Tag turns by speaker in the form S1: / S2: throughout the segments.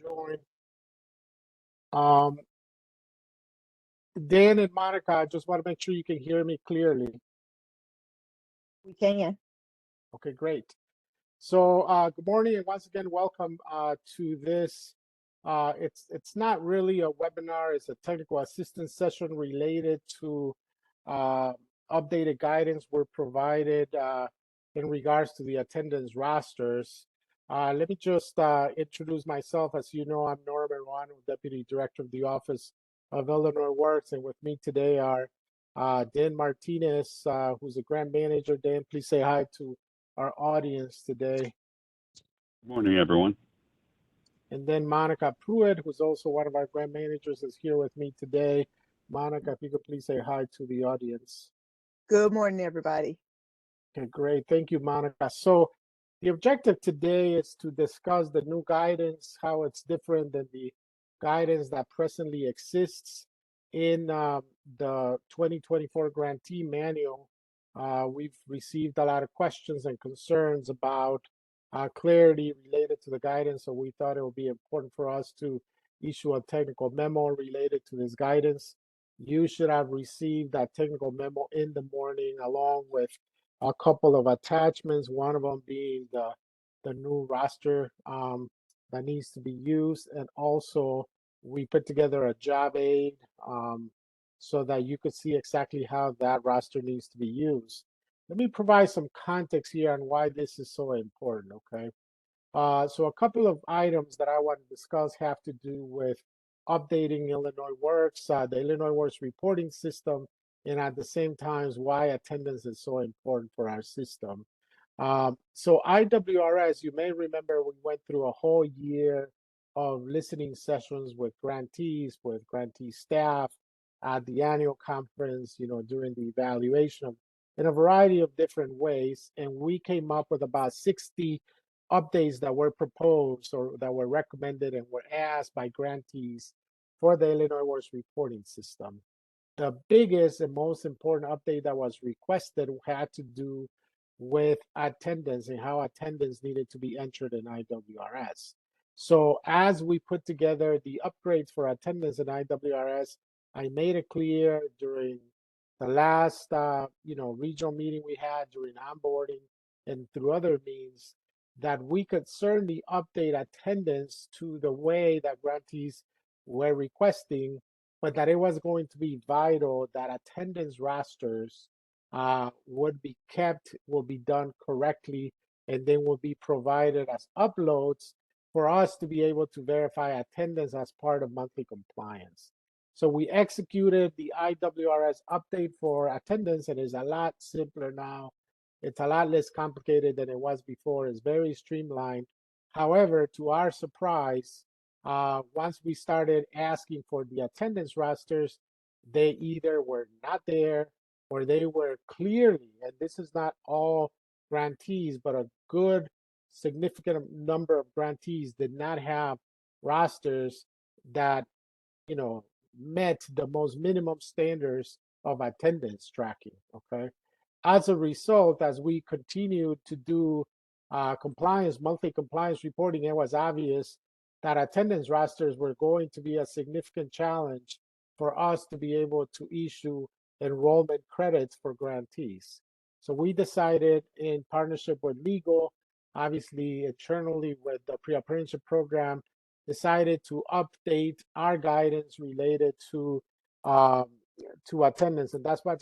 S1: join. Um, Dan and Monica, I just want to make sure you can hear me clearly.
S2: We can.
S1: Okay, great. So good morning and once again, welcome to this. It's not really a webinar, it's a technical assistance session related to updated guidance we're provided in regards to the attendance rosters. Let me just introduce myself. As you know, I'm Norman Wan, Deputy Director of the Office of Illinois Works, and with me today are Dan Martinez, who's a grant manager. Dan, please say hi to our audience today.
S3: Good morning, everyone.
S1: And then Monica Pruitt, who's also one of our grant managers, is here with me today. Monica, if you could please say hi to the audience.
S2: Good morning, everybody.
S1: Okay, great. Thank you, Monica. So the objective today is to discuss the new guidance, how it's different than the guidance that presently exists in the 2024 grantee manual. We've received a lot of questions and concerns about clarity related to the guidance, so we thought it would be important for us to issue a technical memo related to this guidance. You should have received that technical memo in the morning along with a couple of attachments, one of them being the new roster that needs to be used, and also we put together a job aid so that you could see exactly how that roster needs to be used. Let me provide some context here on why this is so important, okay? So a couple of items that I want to discuss have to do with updating Illinois Works, the Illinois Works reporting system, and at the same time, why attendance is so important for our system. So IWRS, you may remember we went through a whole year of listening sessions with grantees staff at the annual conference, during the evaluation in a variety of different ways. And we came up with about 60 updates that were proposed or that were recommended and were asked by grantees for the Illinois Works reporting system. The biggest and most important update that was requested had to do with attendance and how attendance needed to be entered in IWRS. So as we put together the upgrades for attendance in IWRS, I made it clear during the last regional meeting we had during onboarding and through other means that we could certainly update attendance to the way that grantees were requesting, but that it was going to be vital that attendance rosters would be kept, will be done correctly, and then will be provided as uploads for us to be able to verify attendance as part of monthly compliance. So we executed the IWRS update for attendance, and it's a lot simpler now. It's a lot less complicated than it was before. It's very streamlined. However, to our surprise, once we started asking for the attendance rosters, they either were not there or they were clearly, and this is not all grantees, but a good significant number of grantees did not have rosters that, met the most minimum standards of attendance tracking, okay? As a result, as we continued to do monthly compliance reporting, it was obvious that attendance rosters were going to be a significant challenge for us to be able to issue enrollment credits for grantees. So we decided in partnership with legal, obviously internally with the pre-apprenticeship program, decided to update our guidance related to attendance, and that's what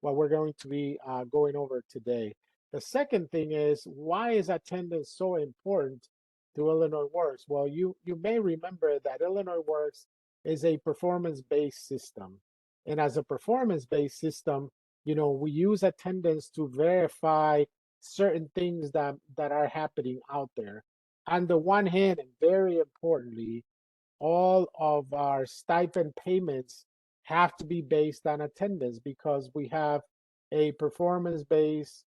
S1: we're going to be going over today. The second thing is, why is attendance so important to Illinois Works? Well, you may remember that Illinois Works is a performance-based system, and as a performance-based system, we use attendance to verify certain things that are happening out there. On the one hand, and very importantly, all of our stipend payments have to be based on attendance because we have a performance-based,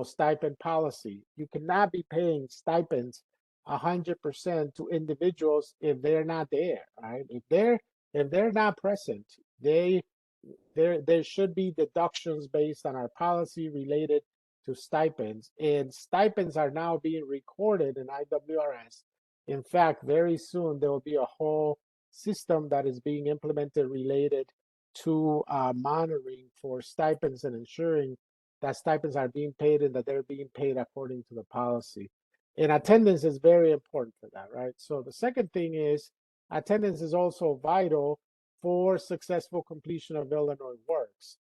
S1: stipend policy. You cannot be paying stipends 100% to individuals if they're not there, right? If they're not present, there should be deductions based on our policy related to stipends, and stipends are now being recorded in IWRS In fact, very soon there will be a whole system that is being implemented related to monitoring for stipends and ensuring that stipends are being paid and that they're being paid according to the policy. And attendance is very important for that, right? So the second thing is attendance is also vital for successful completion of Illinois Works.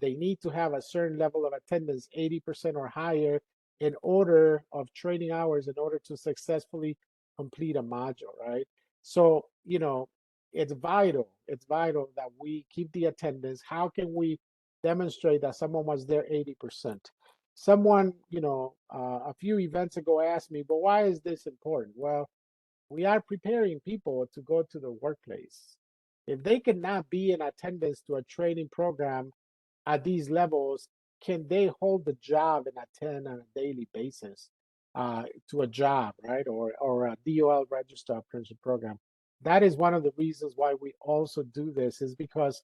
S1: They need to have a certain level of attendance, 80% or higher, in order of training hours in order to successfully complete a module, right? So, it's vital. It's vital that we keep the attendance. How can we demonstrate that someone was there 80%? Someone, a few events ago asked me, but why is this important? Well, we are preparing people to go to the workplace. If they cannot be in attendance to a training program at these levels, can they hold the job and attend on a daily basis to a job, right? Or a DOL register apprenticeship program. That is one of the reasons why we also do this, is because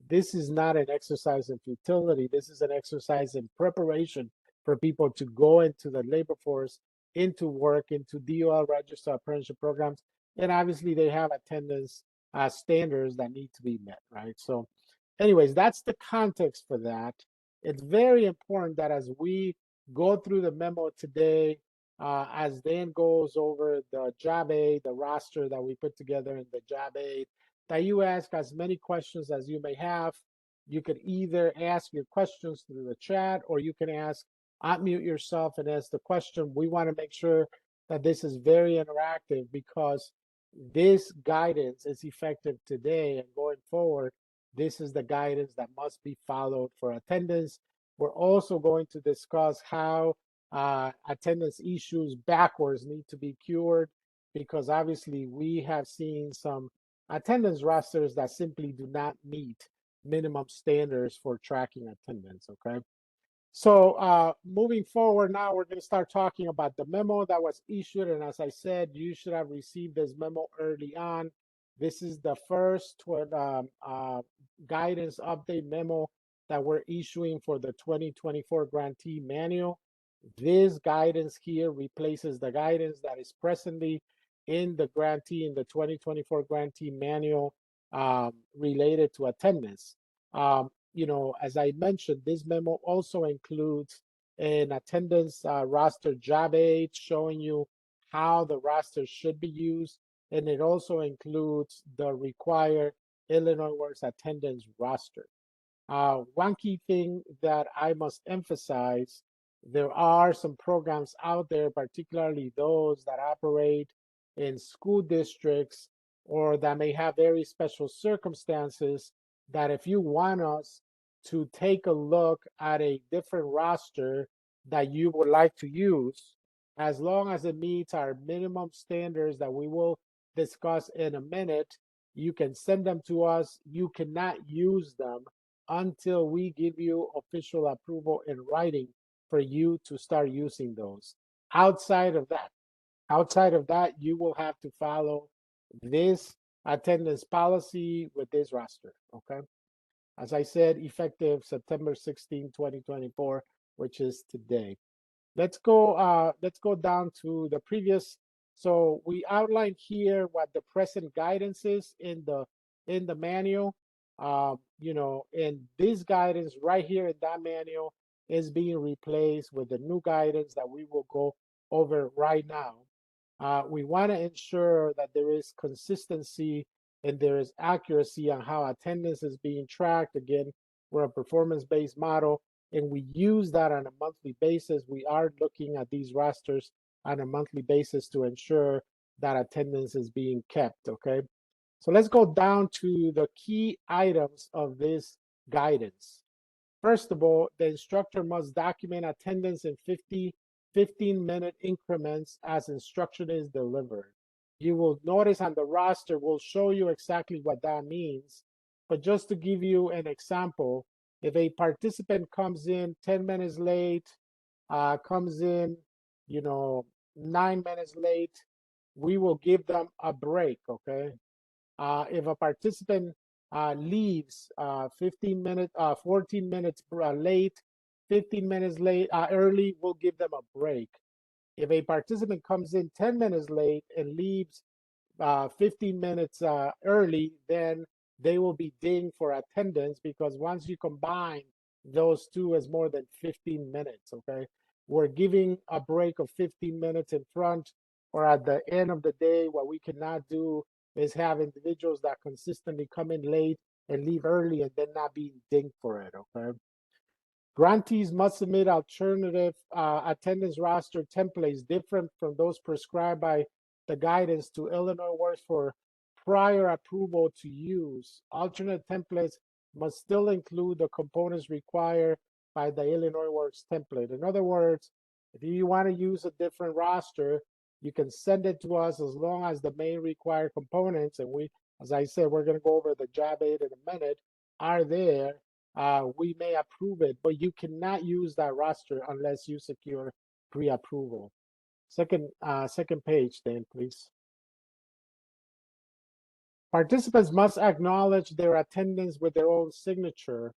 S1: this is not an exercise in futility. This is an exercise in preparation for people to go into the labor force, into work, into DOL register apprenticeship programs. And obviously they have attendance standards that need to be met, right? So anyways, that's the context for that. It's very important that as we go through the memo today, as Dan goes over the job aid, the roster that we put together in the job aid, that you ask as many questions as you may have. You could either ask your questions through the chat, or you can unmute yourself and ask the question. We want to make sure that this is very interactive, because this guidance is effective today and going forward. This is the guidance that must be followed for attendance. We're also going to discuss how attendance issues backwards need to be cured, because obviously we have seen some attendance rosters that simply do not meet minimum standards for tracking attendance, okay? So moving forward now, we're going to start talking about the memo that was issued. And as I said, you should have received this memo early on. This is the first guidance update memo that we're issuing for the 2024 grantee manual. This guidance here replaces the guidance that is presently in the grantee, in the 2024 grantee manual related to attendance. As I mentioned, this memo also includes an attendance roster job aid showing you how the roster should be used. And it also includes the required Illinois Works attendance roster. One key thing that I must emphasize, there are some programs out there, particularly those that operate in school districts or that may have very special circumstances, that if you want us to take a look at a different roster that you would like to use, as long as it meets our minimum standards that we will discuss in a minute, you can send them to us. You cannot use them until we give you official approval in writing for you to start using those. Outside of that, you will have to follow this attendance policy with this roster, okay? As I said, effective September 16, 2024, which is today. Let's go down to the previous. So we outlined here what the present guidance is in the manual. And this guidance right here in that manual is being replaced with the new guidance that we will go over right now. We want to ensure that there is consistency and there is accuracy on how attendance is being tracked. Again, we're a performance-based model, and we use that on a monthly basis. We are looking at these rosters on a monthly basis to ensure that attendance is being kept, okay? So let's go down to the key items of this guidance. First of all, the instructor must document attendance in 15-minute increments as instruction is delivered. You will notice on the roster, we'll show you exactly what that means. But just to give you an example, if a participant comes in 10 minutes late, comes in, 9 minutes late, we will give them a break, okay? If a participant leaves 14 minutes late, 15 minutes late, early, we'll give them a break. If a participant comes in 10 minutes late and leaves 15 minutes early, then they will be dinged for attendance, because once you combine those two as more than 15 minutes, okay? We're giving a break of 15 minutes in front or at the end of the day. What we cannot do is have individuals that consistently come in late and leave early and then not being dinged for it, okay? Grantees must submit alternative attendance roster templates different from those prescribed by the guidance to Illinois Works for prior approval to use. Alternate templates must still include the components required by the Illinois Works template. In other words, if you want to use a different roster, you can send it to us as long as the main required components, and we, as I said, we're going to go over the job aid in a minute, are there. We may approve it, but you cannot use that roster unless you secure pre-approval. Second page, then, please. Participants must acknowledge their attendance with their own signature.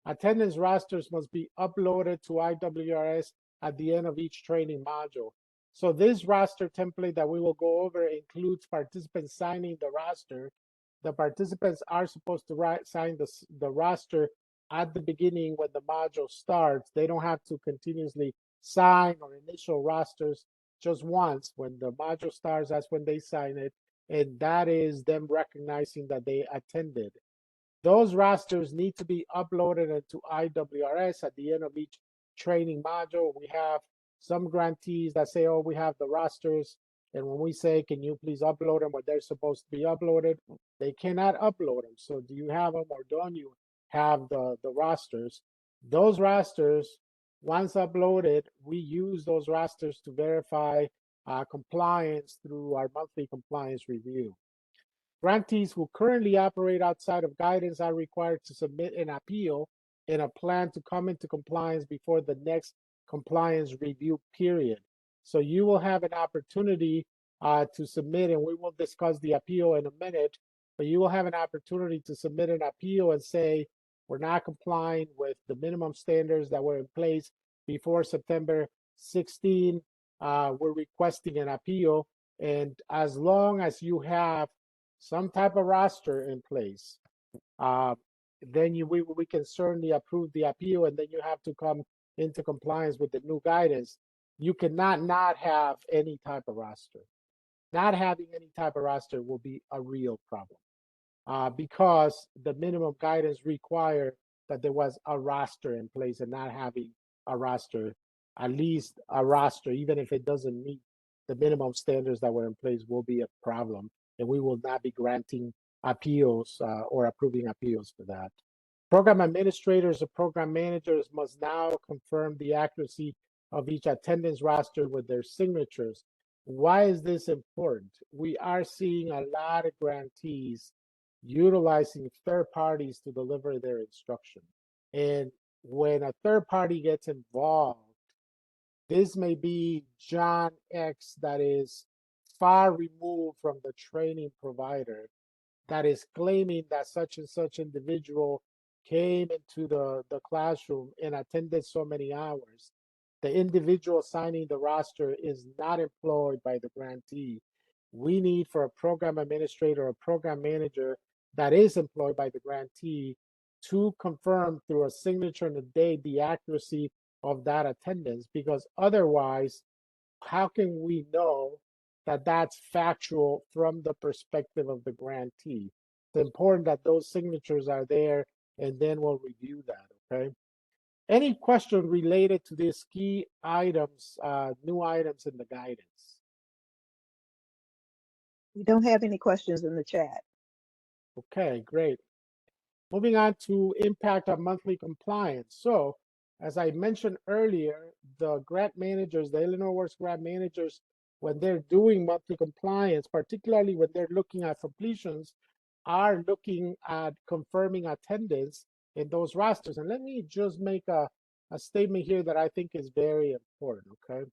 S1: Attendance rosters must be uploaded to IWRS at the end of each training module. So this roster template that we will go over includes participants signing the roster. The participants are supposed to sign the roster at the beginning when the module starts. They don't have to continuously sign or initial rosters. Just once when the module starts, that's when they sign it. And that is them recognizing that they attended. Those rosters need to be uploaded into IWRS at the end of each training module. We have some grantees that say, oh, we have the rosters. And when we say, can you please upload them, when they're supposed to be uploaded, they cannot upload them. So do you have them or don't you have the rosters? Those rosters, once uploaded, we use those rosters to verify compliance through our monthly compliance review. Grantees who currently operate outside of guidance are required to submit an appeal and a plan to come into compliance before the next compliance review period. So you will have an opportunity to submit, and we will discuss the appeal in a minute, but you will have an opportunity to submit an appeal and say, we're not complying with the minimum standards that were in place before September 16. We're requesting an appeal. And as long as you have some type of roster in place, then we can certainly approve the appeal, and then you have to come into compliance with the new guidance. You cannot not have any type of roster. Not having any type of roster will be a real problem because the minimum guidance require that there was a roster in place, and not having a roster, at least a roster, even if it doesn't meet the minimum standards that were in place, will be a problem, and we will not be granting appeals or approving appeals for that. Program administrators or program managers must now confirm the accuracy of each attendance roster with their signatures. Why is this important? We are seeing a lot of grantees utilizing third parties to deliver their instruction. And when a third party gets involved, this may be John X that is far removed from the training provider, that is claiming that such and such individual came into the classroom and attended so many hours. The individual signing the roster is not employed by the grantee. We need for a program administrator or program manager that is employed by the grantee to confirm through a signature and a date the accuracy of that attendance, because otherwise, how can we know that that's factual from the perspective of the grantee? It's important that those signatures are there, and then we'll review that, okay? Any question related to these key items, new items in the guidance?
S2: We don't have any questions in the chat.
S1: Okay, great. Moving on to impact on monthly compliance. So, as I mentioned earlier, the grant managers, the Illinois Works grant managers, when they're doing monthly compliance, particularly when they're looking at completions, are looking at confirming attendance in those rosters. And let me just make a statement here that I think is very important, okay?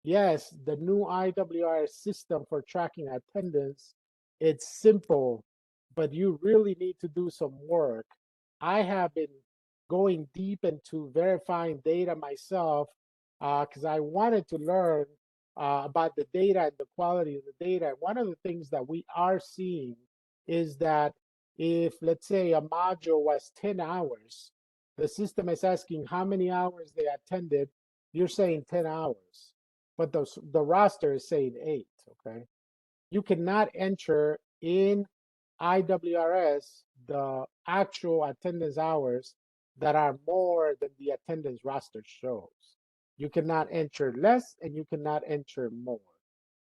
S1: Yes, the new IWR system for tracking attendance, it's simple, but you really need to do some work. I have been going deep into verifying data myself because I wanted to learn about the data and the quality of the data. One of the things that we are seeing is that if, let's say, a module was 10 hours, the system is asking how many hours they attended. You're saying 10 hours, but the roster is saying 8, okay? You cannot enter in IWRS the actual attendance hours that are more than the attendance roster shows. You cannot enter less and you cannot enter more.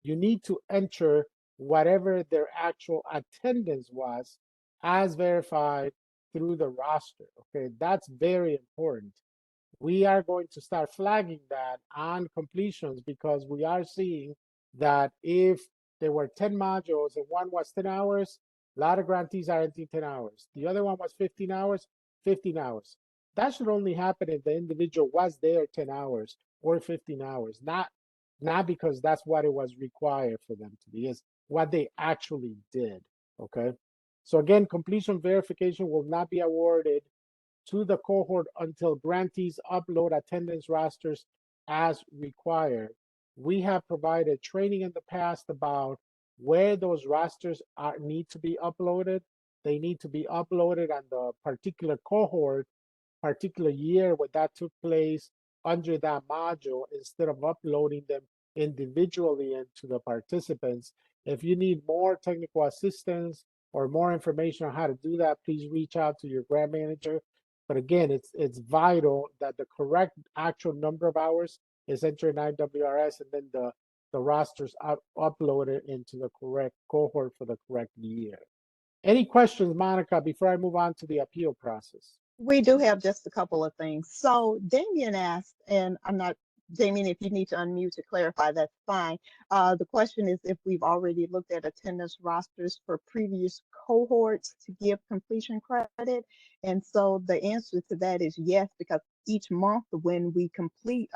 S1: You need to enter whatever their actual attendance was as verified through the roster. Okay, that's very important. We are going to start flagging that on completions because we are seeing that if there were 10 modules and one was 10 hours, a lot of grantees are entering 10 hours. The other one was 15 hours, 15 hours. That should only happen if the individual was there 10 hours or 15 hours, not because that's what it was required for them to be, is what they actually did, okay? So again, completion verification will not be awarded to the cohort until grantees upload attendance rosters as required. We have provided training in the past about where those rosters need to be uploaded. They need to be uploaded on the particular cohort, particular year where that took place under that module instead of uploading them individually into the participants. If you need more technical assistance or more information on how to do that, please reach out to your grant manager. But again, it's vital that the correct actual number of hours is entered in IWRS and then the rosters uploaded into the correct cohort for the correct year. Any questions, Monica, before I move on to the appeal process?
S2: We do have just a couple of things. So Damien asked, and I'm not, Damien, if you need to unmute to clarify, that's fine. The question is if we've already looked at attendance rosters for previous cohorts to give completion credit. And so the answer to that is yes, because each month when we complete,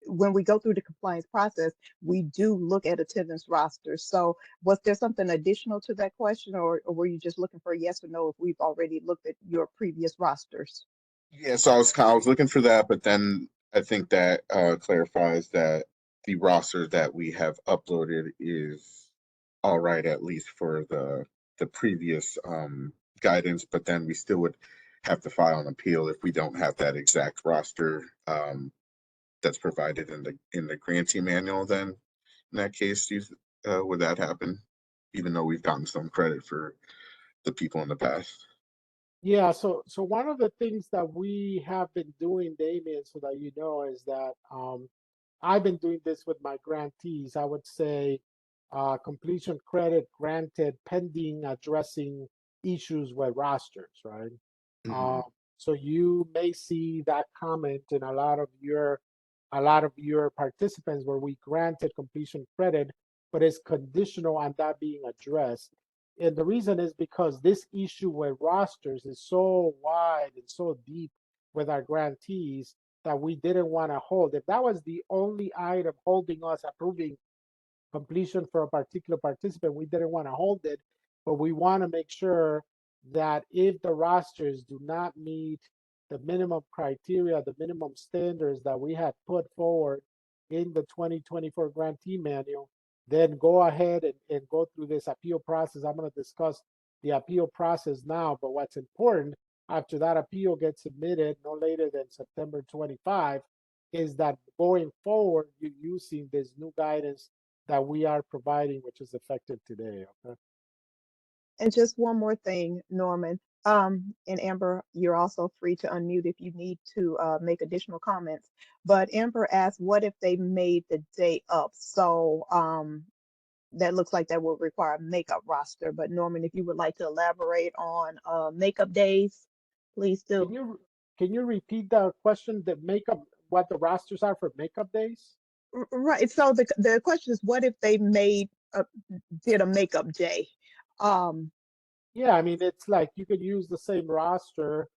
S2: when we go through the compliance process, we do look at attendance rosters. So was there something additional to that question, or were you just looking for a yes or no if we've already looked at your previous rosters?
S4: Yeah, so I was looking for that, but then I think that clarifies that the roster that we have uploaded is all right, at least for the previous guidance, but then we still would have to file an appeal if we don't have that exact roster that's provided in the grantee manual. Then in that case, would that happen, even though we've gotten some credit for the people in the past?
S1: Yeah, so one of the things that we have been doing, Damien, so that you know, is that I've been doing this with my grantees. I would say completion credit granted pending addressing issues with rosters, right?
S4: Mm-hmm.
S1: So you may see that comment in a lot of your participants where we granted completion credit, but it's conditional on that being addressed. And the reason is because this issue with rosters is so wide and so deep with our grantees that we didn't want to hold. If that was the only item holding us approving completion for a particular participant, we didn't want to hold it, but we want to make sure that if the rosters do not meet the minimum criteria, the minimum standards that we had put forward in the 2024 grantee manual, then go ahead and go through this appeal process. I'm going to discuss the appeal process now, but what's important after that appeal gets submitted no later than September 25 is that going forward, you're using this new guidance that we are providing, which is effective today. Okay.
S2: And just one more thing, Norman. And Amber, you're also free to unmute if you need to make additional comments. But Amber asked, what if they made the day up? So that looks like that will require a makeup roster. But Norman, if you would like to elaborate on makeup days, please do.
S1: Can you repeat the question? That makeup, what the rosters are for makeup days?
S2: Right. So the question is, what if they did a makeup day?
S1: Yeah, I mean, it's like you could use the same roster,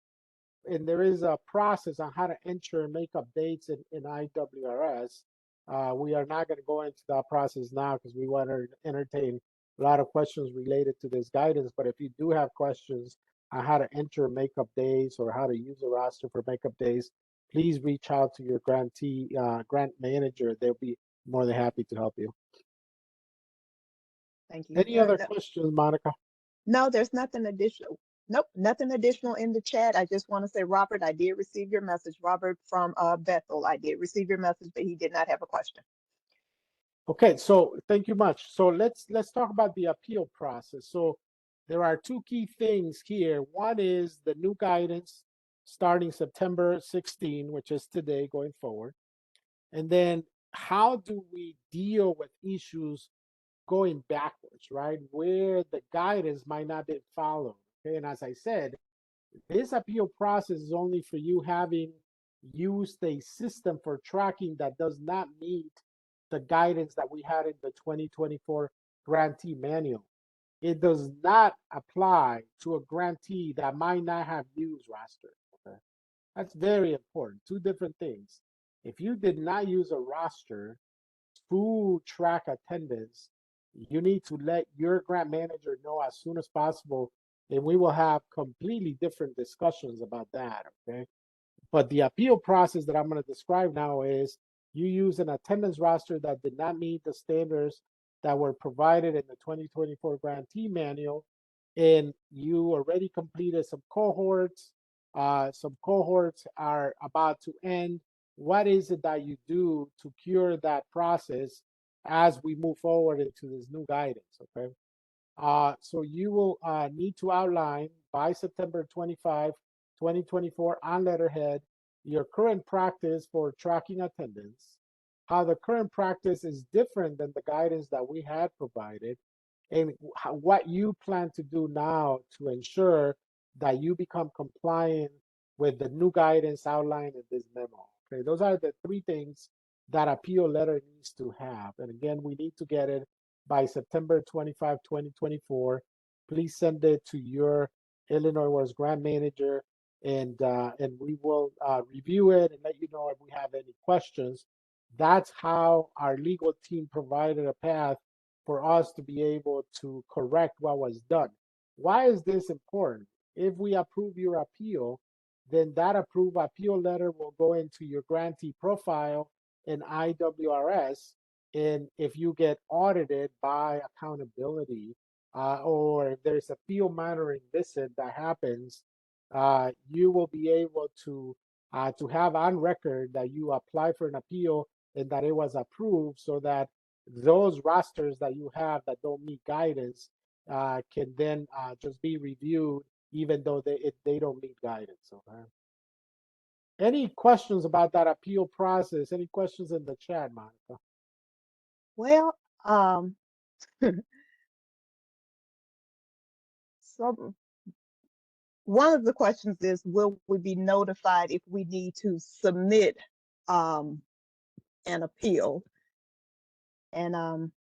S1: and there is a process on how to enter and make up dates in IWRS. We are not going to go into that process now because we want to entertain a lot of questions related to this guidance. But if you do have questions on how to enter makeup days or how to use a roster for makeup days, please reach out to your grant manager. They'll be more than happy to help you.
S2: Thank you.
S1: Any other questions, Monica?
S2: No, there's nothing additional. Nope, nothing additional in the chat. I just want to say, Robert, I did receive your message. Robert from Bethel, I did receive your message, but he did not have a question.
S1: Okay, so thank you much. So let's talk about the appeal process. So there are two key things here. One is the new guidance starting September 16, which is today going forward. And then how do we deal with issues going backwards, right? Where the guidance might not be followed. Okay, and as I said, this appeal process is only for you having used a system for tracking that does not meet the guidance that we had in the 2024 grantee manual. It does not apply to a grantee that might not have used roster. Okay? That's very important. Two different things. If you did not use a roster to track attendance, you need to let your grant manager know as soon as possible, and we will have completely different discussions about that, okay? But the appeal process that I'm going to describe now is you use an attendance roster that did not meet the standards that were provided in the 2024 grantee manual, and you already completed some cohorts. Some cohorts are about to end. What is it that you do to cure that process as we move forward into this new guidance, okay? So you will need to outline by September 25, 2024 on letterhead your current practice for tracking attendance, how the current practice is different than the guidance that we had provided, and what you plan to do now to ensure that you become compliant with the new guidance outlined in this memo. Okay, those are the three things that appeal letter needs to have. And again, we need to get it by September 25, 2024. Please send it to your Illinois Works grant manager, and we will review it and let you know if we have any questions. That's how our legal team provided a path for us to be able to correct what was done. Why is this important? If we approve your appeal, then that approved appeal letter will go into your grantee profile in IWRS. And if you get audited by accountability, or if there's a field monitoring visit that happens, you will be able to have on record that you apply for an appeal and that it was approved, so that those rosters that you have that don't meet guidance can then just be reviewed, even though they don't meet guidance. Okay. Any questions about that appeal process? Any questions in the chat, Monica?
S2: Well, so one of the questions is, will we be notified if we need to submit an appeal? And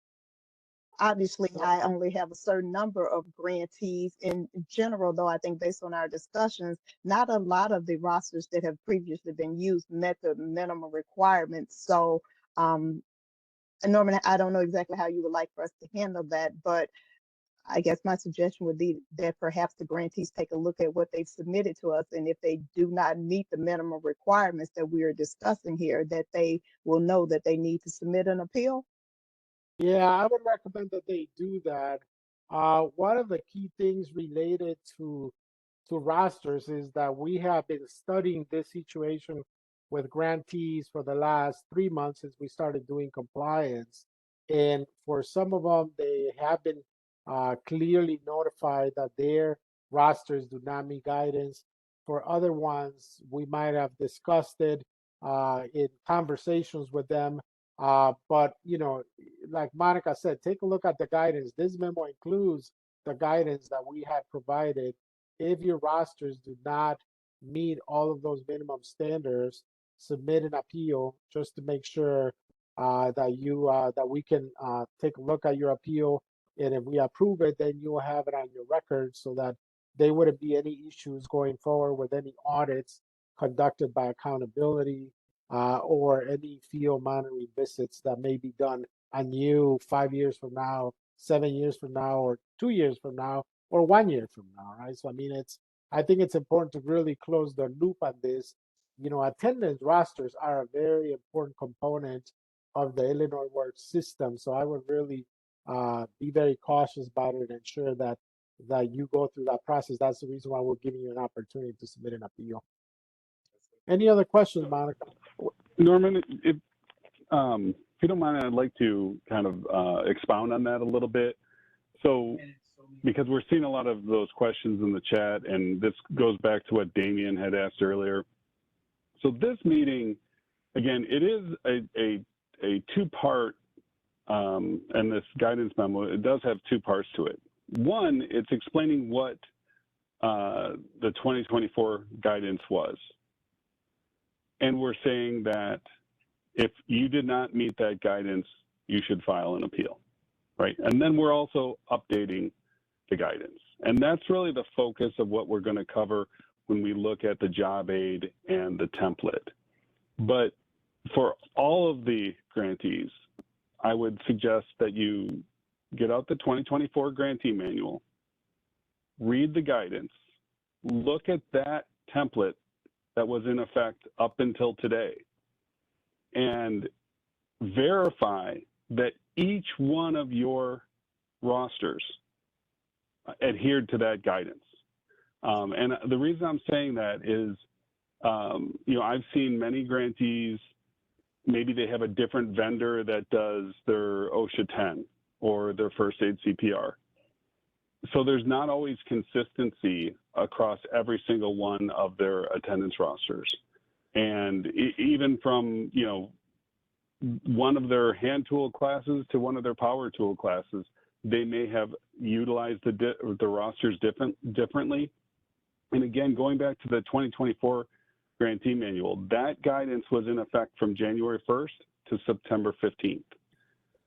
S2: obviously, I only have a certain number of grantees in general, though I think based on our discussions, not a lot of the rosters that have previously been used met the minimum requirements. So, Norman, I don't know exactly how you would like for us to handle that, but I guess my suggestion would be that perhaps the grantees take a look at what they've submitted to us, and if they do not meet the minimum requirements that we are discussing here, that they will know that they need to submit an appeal.
S1: Yeah, I would recommend that they do that. One of the key things related to rosters is that we have been studying this situation with grantees for the last 3 months since we started doing compliance. And for some of them, they have been clearly notified that their rosters do not meet guidance. For other ones, we might have discussed it in conversations with them. But, you know, like Monica said, take a look at the guidance. This memo includes the guidance that we had provided. If your rosters do not meet all of those minimum standards, submit an appeal just to make sure that we can take a look at your appeal, and if we approve it, then you will have it on your record so that there wouldn't be any issues going forward with any audits conducted by accountability, or any field monitoring visits that may be done on you 5 years from now, 7 years from now, or 2 years from now, or 1 year from now, right? So I mean, I think it's important to really close the loop on this. You know, attendance rosters are a very important component of the Illinois work system. So I would really be very cautious about it and ensure that you go through that process. That's the reason why we're giving you an opportunity to submit an appeal. Any other questions, Monica?
S3: Norman, if you don't mind, I'd like to kind of expound on that a little bit. So, because we're seeing a lot of those questions in the chat, and this goes back to what Damien had asked earlier. So this meeting, again, it is a two-part, and this guidance memo, it does have two parts to it. One, it's explaining what the 2024 guidance was. And we're saying that if you did not meet that guidance, you should file an appeal, right? And then we're also updating the guidance. And that's really the focus of what we're going to cover when we look at the job aid and the template. But for all of the grantees, I would suggest that you get out the 2024 grantee manual, read the guidance, look at that template that was in effect up until today, and verify that each one of your rosters adhered to that guidance. And the reason I'm saying that is, you know, I've seen many grantees, maybe they have a different vendor that does their OSHA 10 or their first aid CPR. So there's not always consistency across every single one of their attendance rosters. And even from, you know, one of their hand tool classes to one of their power tool classes, they may have utilized the rosters differently. And again, going back to the 2024 grantee manual, that guidance was in effect from January 1st to September 15th.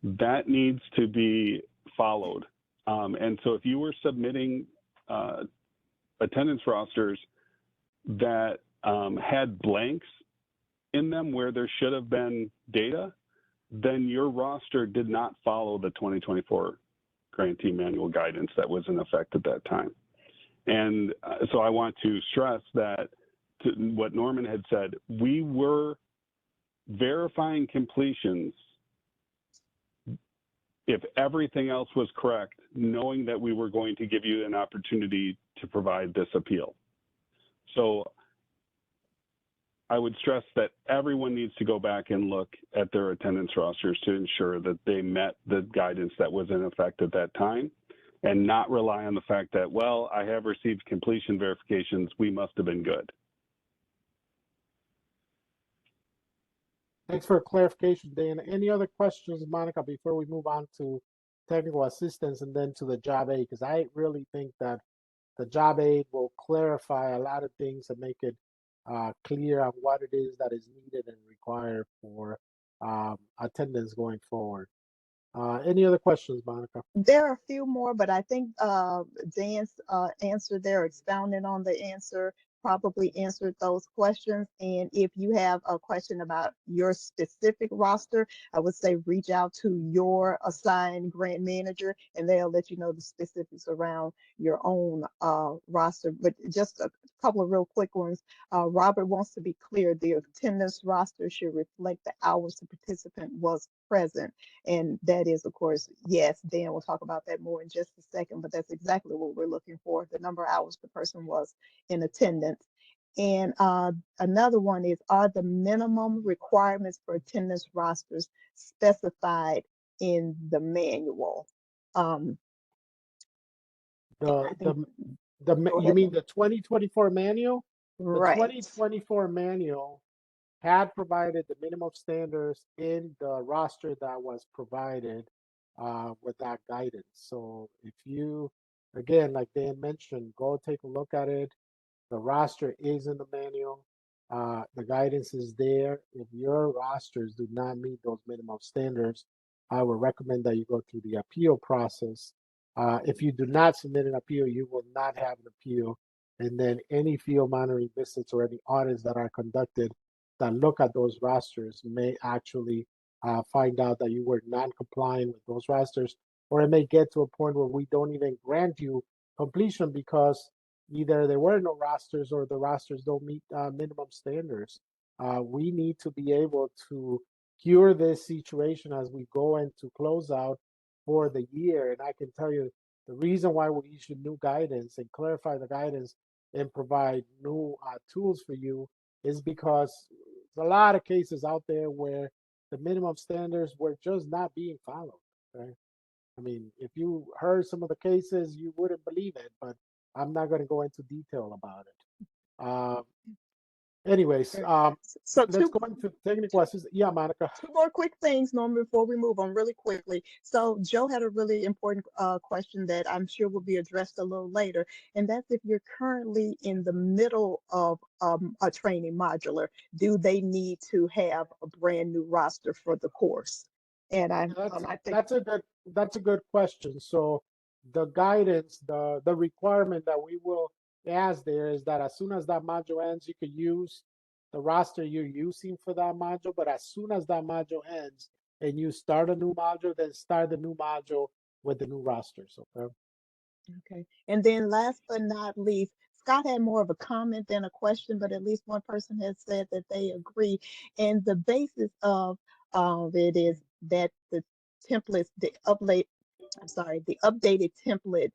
S3: That needs to be followed. And so if you were submitting attendance rosters that had blanks in them where there should have been data, then your roster did not follow the 2024 grantee manual guidance that was in effect at that time. And so I want to stress that what Norman had said, we were verifying completions if everything else was correct, knowing that we were going to give you an opportunity to provide this appeal. So I would stress that everyone needs to go back and look at their attendance rosters to ensure that they met the guidance that was in effect at that time, and not rely on the fact that, well, I have received completion verifications, we must have been good.
S1: Thanks for clarification, Dan. Any other questions, Monica, before we move on to technical assistance and then to the job aid? Because I really think that the job aid will clarify a lot of things and make it clear on what it is that is needed and required for attendance going forward. Any other questions, Monica?
S2: There are a few more, but I think Dan's answer there, expounding on the answer, probably answered those questions. And if you have a question about your specific roster, I would say reach out to your assigned grant manager and they'll let you know the specifics around your own roster. But just a couple of real quick ones. Robert wants to be clear, the attendance roster should reflect the hours the participant was present. And that is, of course, yes, Dan will talk about that more in just a second, but that's exactly what we're looking for, the number of hours the person was in attendance. And another one is, are the minimum requirements for attendance rosters specified in the manual?
S1: You mean the 2024 manual?
S2: Right.
S1: The 2024 manual had provided the minimum standards in the roster that was provided with that guidance. So if you, again, like Dan mentioned, go take a look at it. The roster is in the manual. The guidance is there. If your rosters do not meet those minimum standards, I would recommend that you go through the appeal process. If you do not submit an appeal, you will not have an appeal. And then any field monitoring visits or any audits that are conducted that look at those rosters may actually find out that you were non-compliant with those rosters, or it may get to a point where we don't even grant you completion because either there were no rosters or the rosters don't meet minimum standards. We need to be able to cure this situation as we go into closeout for the year. And I can tell you the reason why we issue new guidance and clarify the guidance and provide new tools for you is because there's a lot of cases out there where the minimum standards were just not being followed. Right? I mean, if you heard some of the cases, you wouldn't believe it, but I'm not going to go into detail about it. Anyways,
S2: So
S1: let's
S2: two,
S1: go into technical assistance. Yeah, Monica.
S2: two more quick things, Norman, before we move on really quickly. So Joe had a really important question that I'm sure will be addressed a little later, and that's if you're currently in the middle of a training modular, do they need to have a brand new roster for the course? And I think
S1: That's a good question. So the guidance, the requirement that we will ask there is that as soon as that module ends, you could use the roster you're using for that module. But as soon as that module ends and you start a new module, then start the new module with the new rosters. Okay.
S2: okay. And then last but not least, Scott had more of a comment than a question, but at least one person has said that they agree. And the basis of it is that the templates, the updated template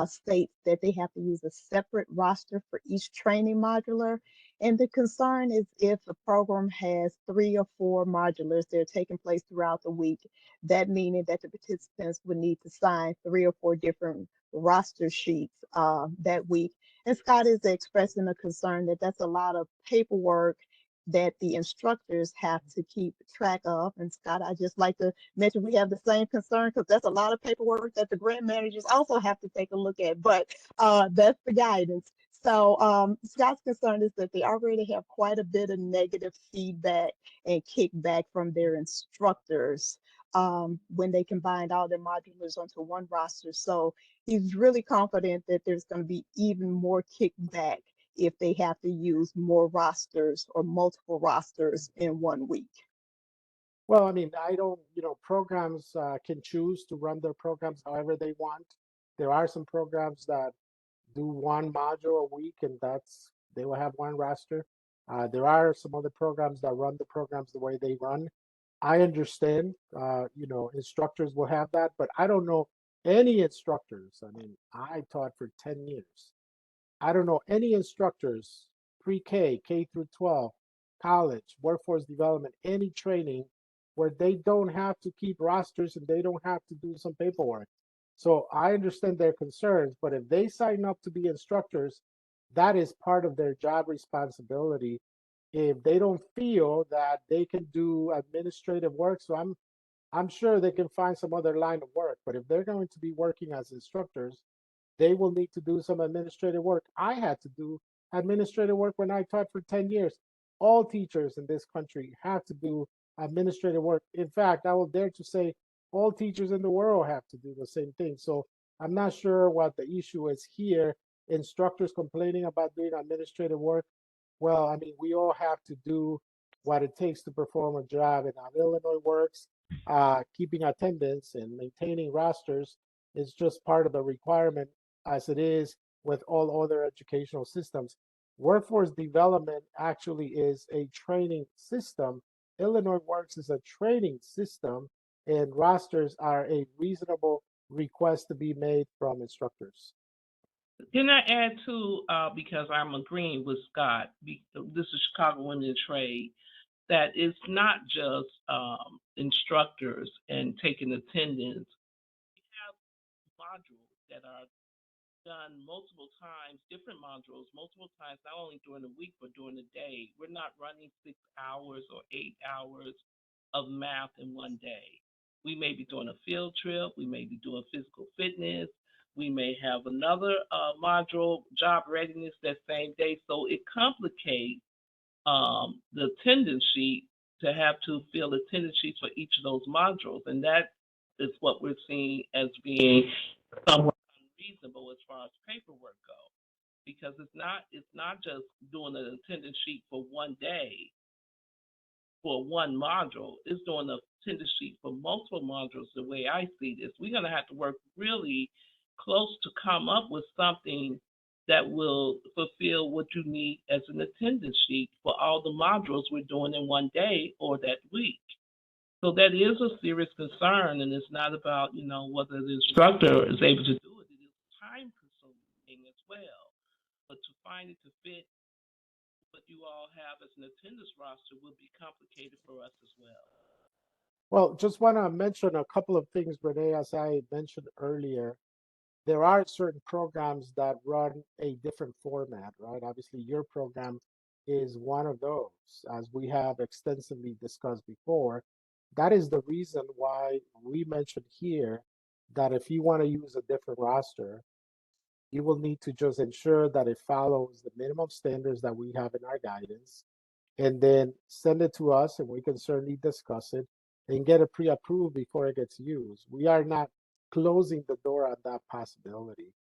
S2: states that they have to use a separate roster for each training modular. And the concern is if a program has 3 or 4 modulars that are taking place throughout the week, that meaning that the participants would need to sign 3 or 4 different roster sheets that week. And Scott is expressing a concern that that's a lot of paperwork that the instructors have to keep track of. And Scott, I just like to mention we have the same concern because that's a lot of paperwork that the grant managers also have to take a look at. But that's the guidance. So Scott's concern is that they already have quite a bit of negative feedback and kickback from their instructors when they combined all their modulars onto one roster. So he's really confident that there's going to be even more kickback if they have to use more rosters or multiple rosters in one week.
S1: Well, I mean, I don't, programs can choose to run their programs however they want. There are some programs that do one module a week, and they will have one roster. There are some other programs that run the programs the way they run. I understand, instructors will have that, but I don't know any instructors. I mean, I taught for 10 years. I don't know any instructors, pre-K, K through 12, college, workforce development, any training where they don't have to keep rosters and they don't have to do some paperwork. So I understand their concerns, but if they sign up to be instructors, that is part of their job responsibility. If they don't feel that they can do administrative work, so I'm sure they can find some other line of work. But if they're going to be working as instructors, they will need to do some administrative work. I had to do administrative work when I taught for 10 years. All teachers in this country have to do administrative work. In fact, I will dare to say all teachers in the world have to do the same thing. So I'm not sure what the issue is here. Instructors complaining about doing administrative work. Well, I mean, we all have to do what it takes to perform a job. And how Illinois works, keeping attendance and maintaining rosters is just part of the requirement as it is with all other educational systems. Workforce development actually is a training system. Illinois Works is a training system, and rosters are a reasonable request to be made from instructors.
S5: Can I add to, because I'm agreeing with Scott, this is Chicago Women in Trade, that it's not just instructors and taking attendance. We have modules that are done multiple times, different modules, multiple times, not only during the week, but during the day. We're not running 6 hours or 8 hours of math in one day. We may be doing a field trip, we may be doing physical fitness, we may have another module, job readiness, that same day. So it complicates the attendance sheet to have to fill attendance sheets for each of those modules. And that is what we're seeing as being somewhat unreasonable as far as paperwork goes. Because it's not just doing an attendance sheet for one day for one module, it's doing an attendance sheet for multiple modules. The way I see this, we're going to have to work really close to come up with something that will fulfill what you need as an attendance sheet for all the modules we're doing in one day or that week. So that is a serious concern, and it's not about, whether the instructor is able to do it. It is time consuming as well. But to find it to fit what you all have as an attendance roster will be complicated for us as well.
S1: Well, just want to mention a couple of things, Renee, as I mentioned earlier. There are certain programs that run a different format, right? Obviously, your program is one of those, as we have extensively discussed before. That is the reason why we mentioned here that if you want to use a different roster, you will need to just ensure that it follows the minimum standards that we have in our guidance, and then send it to us, and we can certainly discuss it and get it pre-approved before it gets used. We are not closing the door on that possibility.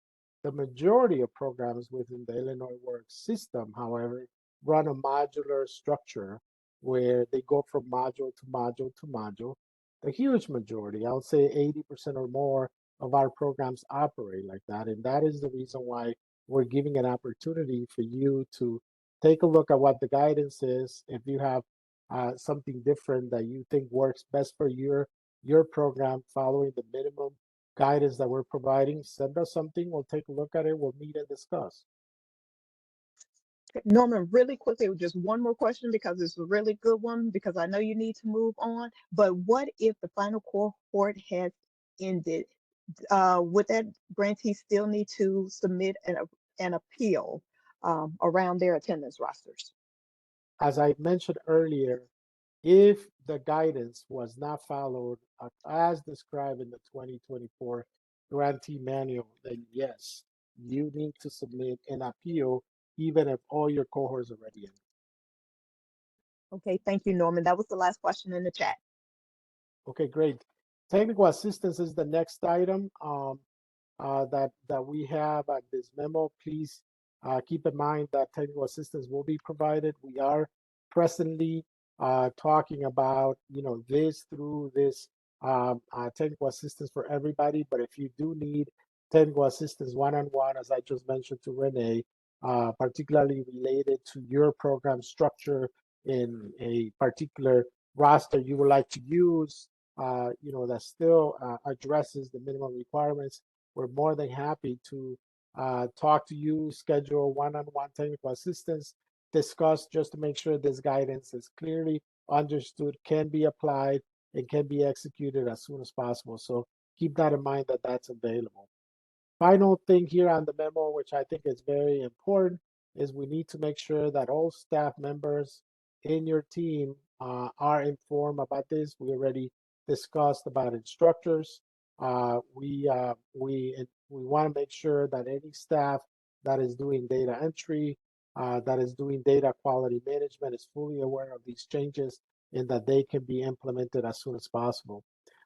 S1: The majority of programs within the Illinois Works system, however, run a modular structure where they go from module to module to module. The huge majority, I would say 80% or more of our programs operate like that. And that is the reason why we're giving an opportunity for you to take a look at what the guidance is. If you have something different that you think works best for your program, following the minimum guidance that we're providing, send us something. We'll take a look at it. We'll meet and discuss.
S2: Norman, really quickly, just one more question because it's a really good one, because I know you need to move on. But what if the final cohort has ended? Would that grantee still need to submit an appeal around their attendance rosters?
S1: As I mentioned earlier, if the guidance was not followed as described in the 2024 grantee manual, then yes, you need to submit an appeal, even if all your cohorts are already in.
S2: Okay, thank you, Norman. That was the last question in the chat.
S1: Okay, great. Technical assistance is the next item that we have at this memo. Please keep in mind that technical assistance will be provided. We are presently talking about this through this technical assistance for everybody. But if you do need technical assistance one-on-one, as I just mentioned to Renee, particularly related to your program structure in a particular roster you would like to use, that still addresses the minimum requirements, we're more than happy to talk to you, schedule one-on-one technical assistance, discuss just to make sure this guidance is clearly understood, can be applied, and can be executed as soon as possible. So keep that in mind that that's available. Final thing here on the memo, which I think is very important, is we need to make sure that all staff members in your team are informed about this. We already discussed about instructors. We want to make sure that any staff that is doing data entry, that is doing data quality management, is fully aware of these changes and that they can be implemented as soon as possible.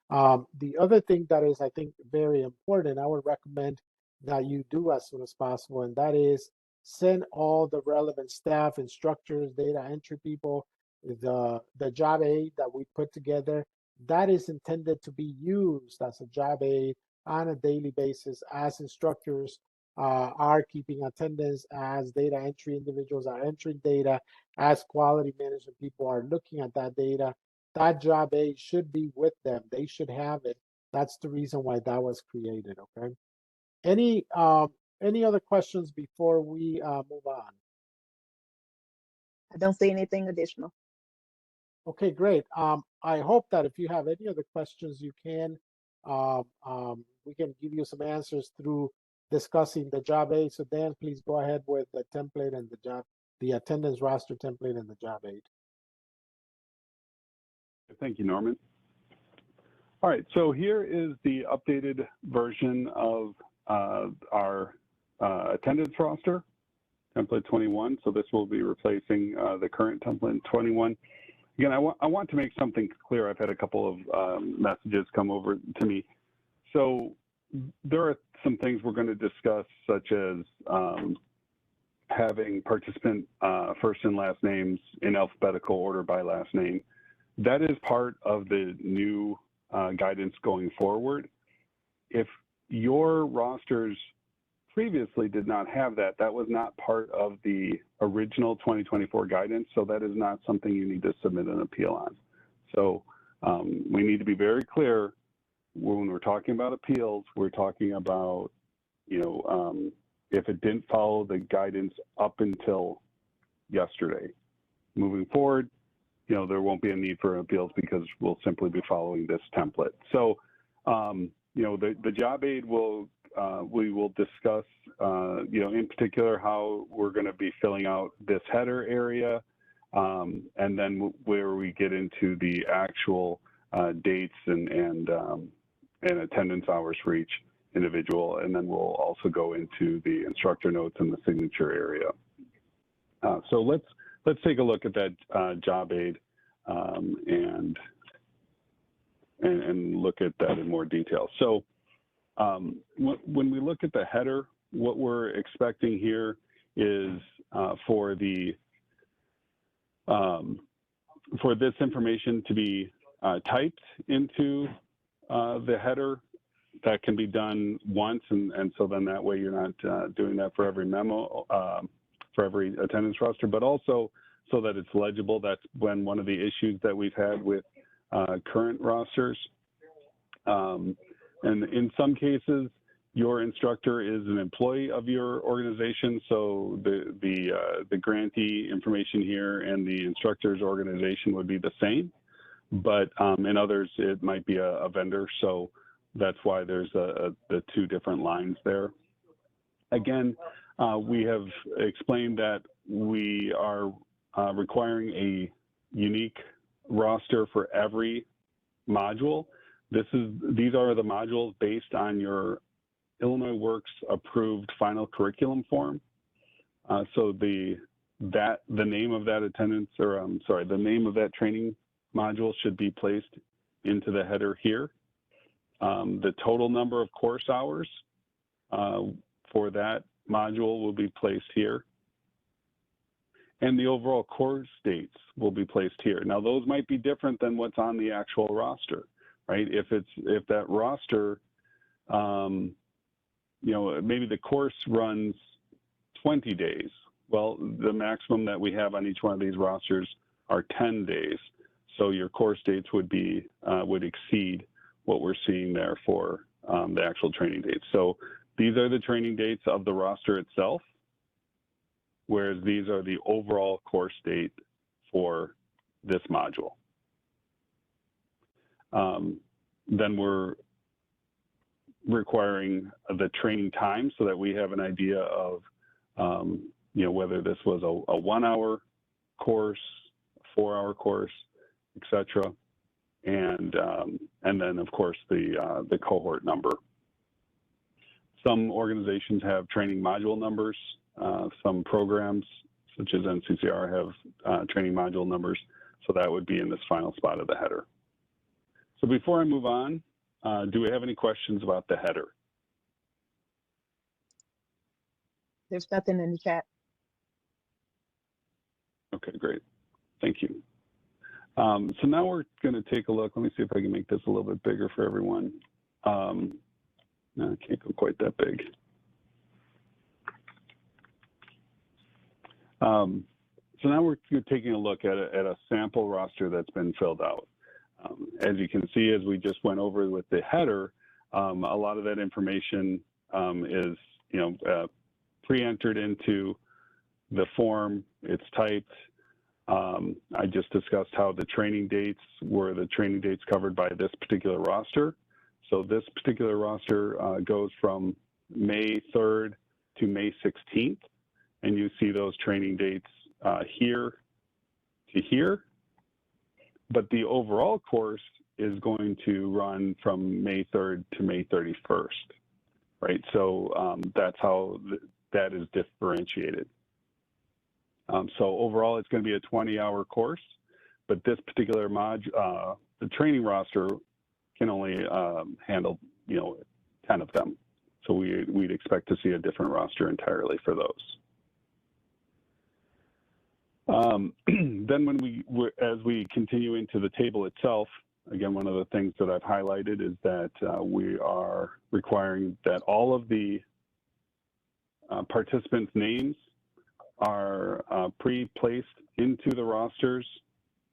S1: The other thing that is, I think, very important, I would recommend that you do as soon as possible, and that is send all the relevant staff, instructors, data entry people, the job aid that we put together. That is intended to be used as a job aid on a daily basis as instructors are keeping attendance, as data entry individuals are entering data, as quality management people are looking at that data. That job aid should be with them. They should have it. That's the reason why that was created. Okay. Any other questions before we move on?
S2: I don't see anything additional.
S1: Okay, great. I hope that if you have any other questions, you can we can give you some answers through discussing the job aid. So Dan, please go ahead with the template and the attendance roster template and the job aid.
S3: Thank you, Norman. All right, so here is the updated version of our attendance roster, template 21. So this will be replacing the current template 21. Again, I want to make something clear. I've had a couple of messages come over to me. So there are some things we're going to discuss, such as having participant first and last names in alphabetical order by last name. That is part of the new guidance going forward. If your rosters previously did not have that, that was not part of the original 2024 guidance, so that is not something you need to submit an appeal on. So We need to be very clear when we're talking about appeals, we're talking about, if it didn't follow the guidance up until yesterday. Moving forward, there won't be a need for appeals because we'll simply be following this template. So, the job aid we will discuss, in particular how we're going to be filling out this header area, and then where we get into the actual dates and attendance hours for each individual, and then we'll also go into the instructor notes and the signature area. So let's take a look at that job aid and look at that in more detail. So when we look at the header, what we're expecting here is for this information to be typed into the header. That can be done once, and so then that way you're not doing that for every memo, for every attendance roster, but also so that it's legible. That's been one of the issues that we've had with current rosters. And in some cases, your instructor is an employee of your organization, so the grantee information here and the instructor's organization would be the same, but in others it might be a vendor, so that's why there's the two different lines there. Again, we have explained that we are requiring a unique roster for every module. These are the modules based on your Illinois Works approved final curriculum form. So the name of that attendance, or the name of that training module should be placed into the header here. The total number of course hours for that module will be placed here. And the overall course dates will be placed here. Now those might be different than what's on the actual roster, right? If that roster, maybe the course runs 20 days. Well, the maximum that we have on each one of these rosters are 10 days. So your course dates would exceed what we're seeing there for the actual training dates. So these are the training dates of the roster itself, whereas these are the overall course date for this module. Then we're requiring the training time so that we have an idea of, whether this was a 1 hour course, 4 hour course, etc. And then of course the cohort number. Some organizations have training module numbers. Some programs such as NCCR have training module numbers. So that would be in this final spot of the header. So before I move on, do we have any questions about the header?
S2: There's nothing in the chat.
S3: Okay, great. Thank you. So now we're going to take a look. Let me see if I can make this a little bit bigger for everyone. No, I can't go quite that big. So now we're taking a look at a sample roster that's been filled out. As you can see, as we just went over with the header, a lot of that information is pre-entered into the form. It's typed. I just discussed how the training dates were the training dates covered by this particular roster. So this particular roster goes from May 3rd to May 16th, and you see those training dates here to here. But the overall course is going to run from May 3rd to May 31st, right? So that's how that is differentiated. So overall, it's going to be a 20-hour course, but this particular module, the training roster can only handle, 10 of them. So we'd expect to see a different roster entirely for those. Then as we continue into the table itself, again, one of the things that I've highlighted is that we are requiring that all of the participants' names are pre-placed into the rosters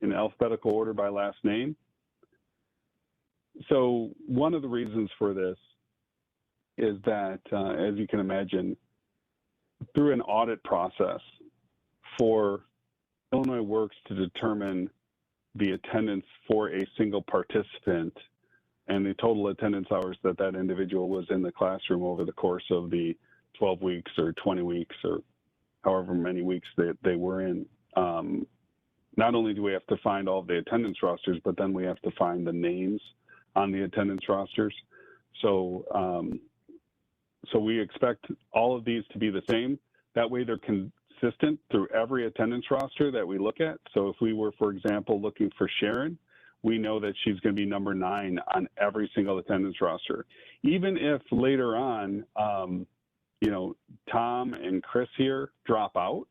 S3: in alphabetical order by last name. So one of the reasons for this is that, as you can imagine, through an audit process for Illinois Works to determine the attendance for a single participant and the total attendance hours that that individual was in the classroom over the course of the 12 weeks or 20 weeks or however many weeks that they were in. Not only do we have to find all of the attendance rosters, but then we have to find the names on the attendance rosters. So, so we expect all of these to be the same. That way they're consistent through every attendance roster that we look at. So if we were, for example, looking for Sharon, we know that she's going to be number 9 on every single attendance roster. Even if later on, you know, Tom and Chris here drop out,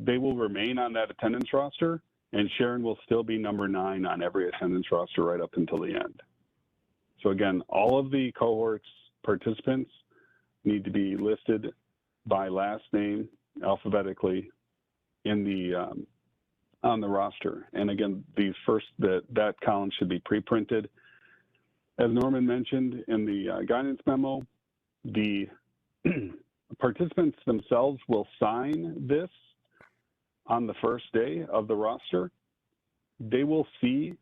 S3: they will remain on that attendance roster, and Sharon will still be number 9 on every attendance roster right up until the end. So again, all of the cohorts participants need to be listed by last name alphabetically in the on the roster. And again, these that column should be pre-printed. As Norman mentioned in the guidance memo, the participants themselves will sign this on the first day of the roster. They will see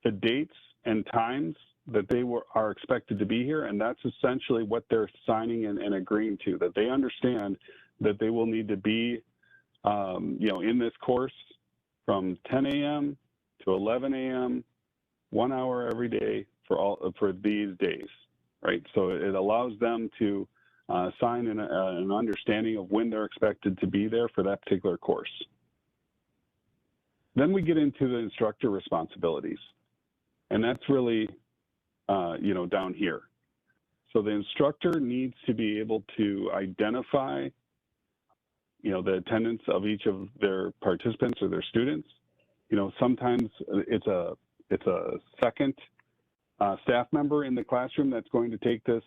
S3: the dates and times that they are expected to be here, and that's essentially what they're signing and agreeing to, that they understand that they will need to be you know, in this course from 10 a.m. to 11 a.m., 1 hour every day for these days, right? So it allows them to sign an understanding of when they're expected to be there for that particular course. Then we get into the instructor responsibilities, and that's really, you know, down here. So the instructor needs to be able to identify, you know, the attendance of each of their participants or their students. You know, sometimes it's a second staff member in the classroom that's going to take this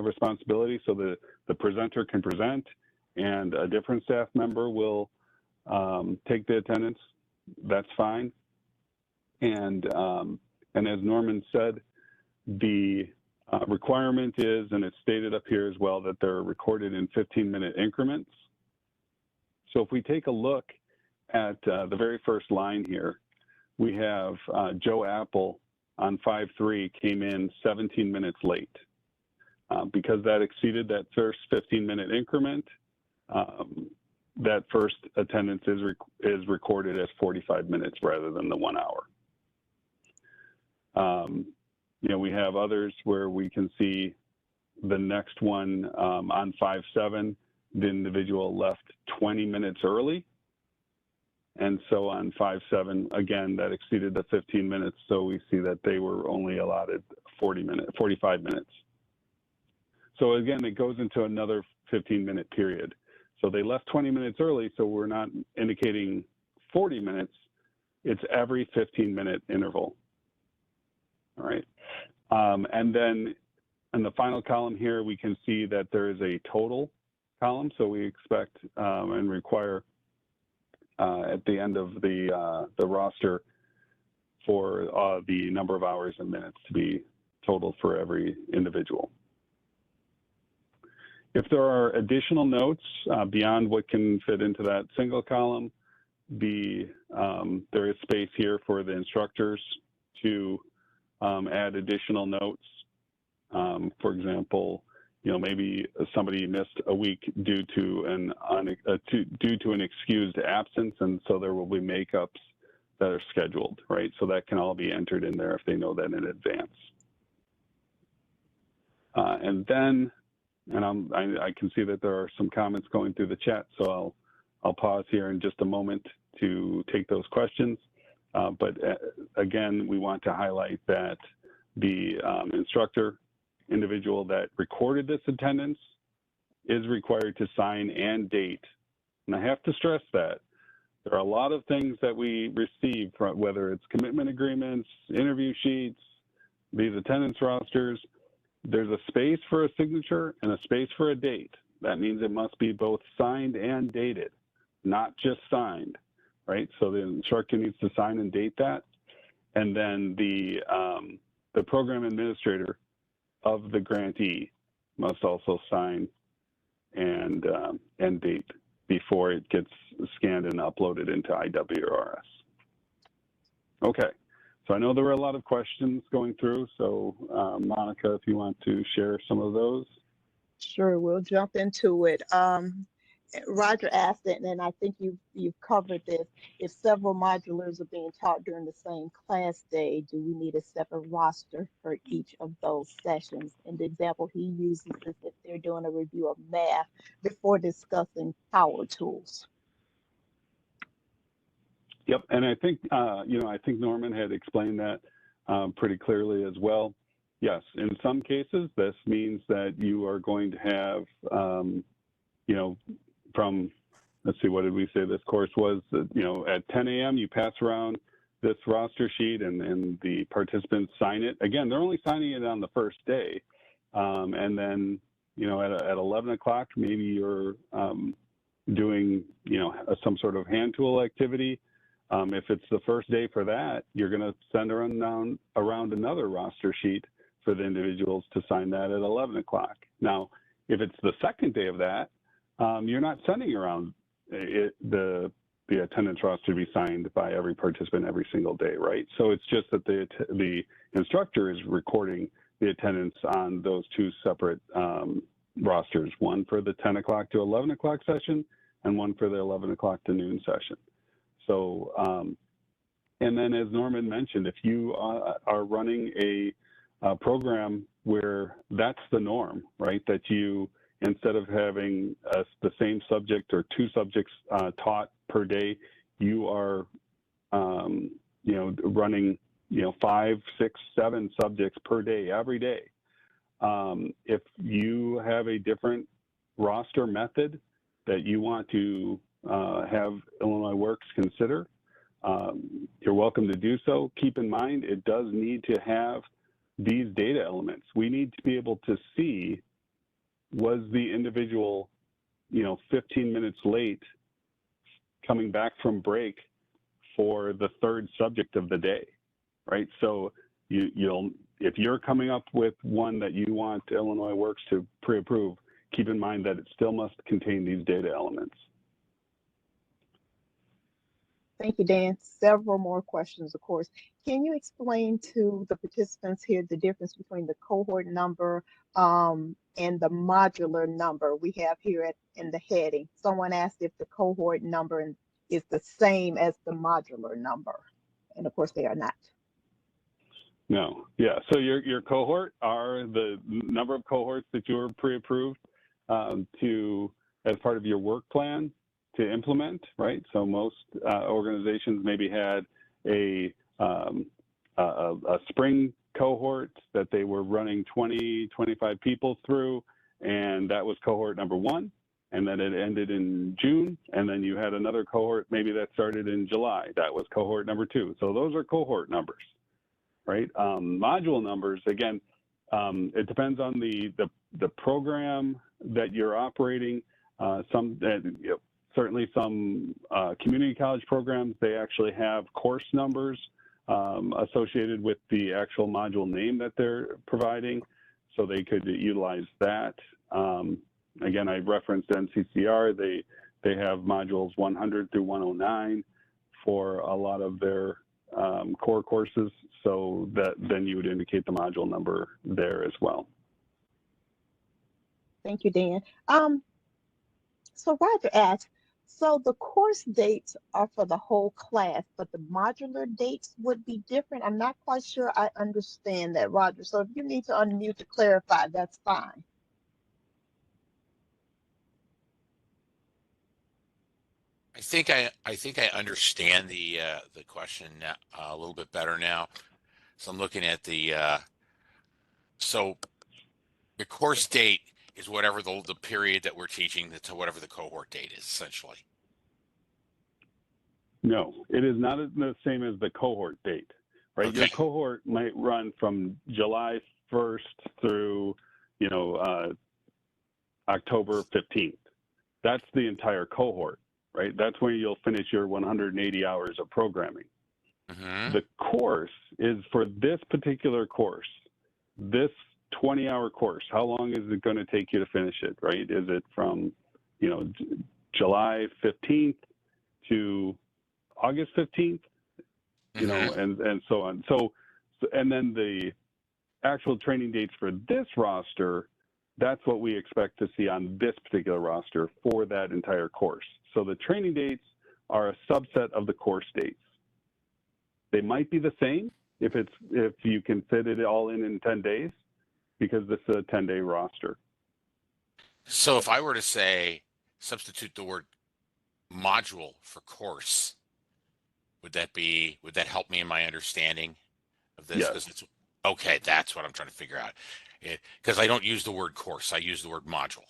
S3: responsibility, so the presenter can present and a different staff member will take the attendance. That's fine. And as Norman said, the requirement is, and it's stated up here as well, that they're recorded in 15-minute increments. So if we take a look at the very first line here, we have Joe Apple on 5-3 came in 17 minutes late. Because that exceeded that first 15-minute increment, that first attendance is recorded as 45 minutes rather than the 1 hour. You know, we have others where we can see the next one on 5-7, the individual left 20 minutes early. And so on 5-7, again, that exceeded the 15 minutes. So we see that they were only allotted 45 minutes. So again, it goes into another 15-minute period. So they left 20 minutes early, so we're not indicating 40 minutes. It's every 15-minute interval. All right. And then in the final column here, we can see that there is a total column. So we expect and require at the end of the roster for the number of hours and minutes to be totaled for every individual. If there are additional notes beyond what can fit into that single column, there is space here for the instructors to add additional notes. For example, you know, maybe somebody missed a week due to an excused absence, and so there will be makeups that are scheduled, right? So that can all be entered in there if they know that in advance. And then, I can see that there are some comments going through the chat, so I'll pause here in just a moment to take those questions. But again, we want to highlight that the instructor individual that recorded this attendance is required to sign and date. And I have to stress that there are a lot of things that we receive, from, whether it's commitment agreements, interview sheets, these attendance rosters. There's a space for a signature and a space for a date. That means it must be both signed and dated, not just signed, right? So the instructor needs to sign and date that. And then the the program administrator of the grantee must also sign and end date before it gets scanned and uploaded into IWRS. Okay, so I know there were a lot of questions going through, so Monica, if you want to share some of those.
S2: Sure, we'll jump into it. Roger asked it, and I think you've covered this. If several modulars are being taught during the same class day, do we need a separate roster for each of those sessions? And the example he uses is if they're doing a review of math before discussing power tools.
S3: Yep, and I think I think Norman had explained that pretty clearly as well. Yes, in some cases, this means that you are going to have, from, let's see, what did we say this course was? At 10 a.m. you pass around this roster sheet and the participants sign it. Again, they're only signing it on the first day. And then, at 11 o'clock, maybe you're doing, some sort of hand tool activity. If it's the first day for that, you're going to send around another roster sheet for the individuals to sign that at 11 o'clock. Now, if it's the second day of that, you're not sending around the attendance roster to be signed by every participant every single day, right? So it's just that the instructor is recording the attendance on those two separate rosters, one for the 10 o'clock to 11 o'clock session and one for the 11 o'clock to noon session. So, and then as Norman mentioned, if you are running a program where that's the norm, right, that you, instead of having the same subject or two subjects taught per day, you are, running, 5, 6, 7 subjects per day, every day. If you have a different roster method that you want to have Illinois Works consider, you're welcome to do so. Keep in mind, it does need to have these data elements. We need to be able to see, was the individual, 15 minutes late coming back from break for the third subject of the day, right? So if you're coming up with one that you want Illinois Works to pre-approve, keep in mind that it still must contain these data elements.
S2: Thank you, Dan. Several more questions, of course. Can you explain to the participants here the difference between the cohort number and the modular number we have here in the heading? Someone asked if the cohort number is the same as the modular number, and of course they are not.
S3: No, yeah. So your cohort are the number of cohorts that you were pre-approved as part of your work plan to implement, right? So most organizations maybe had a spring cohort that they were running 20, 25 people through, and that was cohort number 1, and then it ended in June, and then you had another cohort maybe that started in July. That was cohort number 2. So those are cohort numbers, right? Module numbers, again, it depends on the program that you're operating. Certainly some community college programs, they actually have course numbers associated with the actual module name that they're providing, so they could utilize that. Again, I referenced NCCR. They have modules 100 through 109 for a lot of their core courses, so that then you would indicate the module number there as well.
S2: Thank you, Dan. So Roger asked, so the course dates are for the whole class, but the modular dates would be different. I'm not quite sure I understand that, Roger. So if you need to unmute to clarify, that's fine.
S6: I think I understand the question a little bit better now. So I'm looking at the so the course date is whatever the period that we're teaching, to whatever the cohort date is, essentially.
S3: No, it is not the same as the cohort date, right?
S6: Okay.
S3: Your cohort might run from July 1st through, October 15th. That's the entire cohort, right? That's when you'll finish your 180 hours of programming.
S6: Mm-hmm.
S3: The course is for this particular course, this 20-hour course. How long is it going to take you to finish it, right? Is it from, July 15th to August 15th, and so on. So, and then the actual training dates for this roster, that's what we expect to see on this particular roster for that entire course. So the training dates are a subset of the course dates. They might be the same if you can fit it all in 10 days, because this is a 10-day roster.
S6: So if I were to say, substitute the word module for course, would that help me in my understanding of this?
S3: Yes.
S6: Because it's okay. That's what I'm trying to figure out. Because I don't use the word course, I use the word module.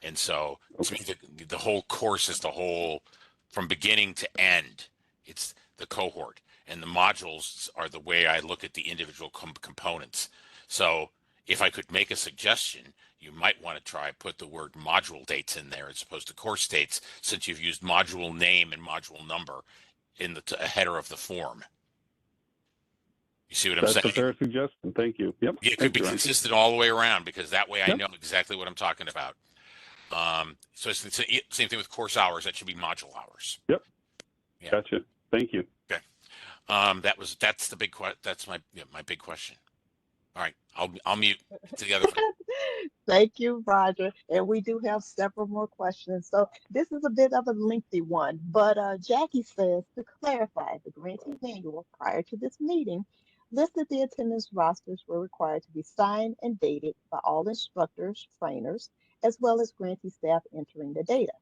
S6: And so to me, the whole course is the whole, from beginning to end. It's the cohort, and the modules are the way I look at the individual components. So if I could make a suggestion, you might want to try put the word module dates in there as opposed to course dates, since you've used module name and module number in the header of the form. You see what I'm saying?
S3: That's a fair suggestion. Thank you. Yep.
S6: It could be consistent all the way around, because that way I know exactly what I'm talking about. So it's the same thing with course hours. That should be module hours.
S3: Yep.
S6: Yeah.
S3: Gotcha. Thank you.
S6: Okay. That's the big that's my big question. All right. I'll mute to the other.
S2: Thank you, Roger. And we do have several more questions. So this is a bit of a lengthy one, but Jackie says, to clarify, the grantee manual prior to this meeting listed the attendance rosters were required to be signed and dated by all instructors, trainers, as well as grantee staff entering the data.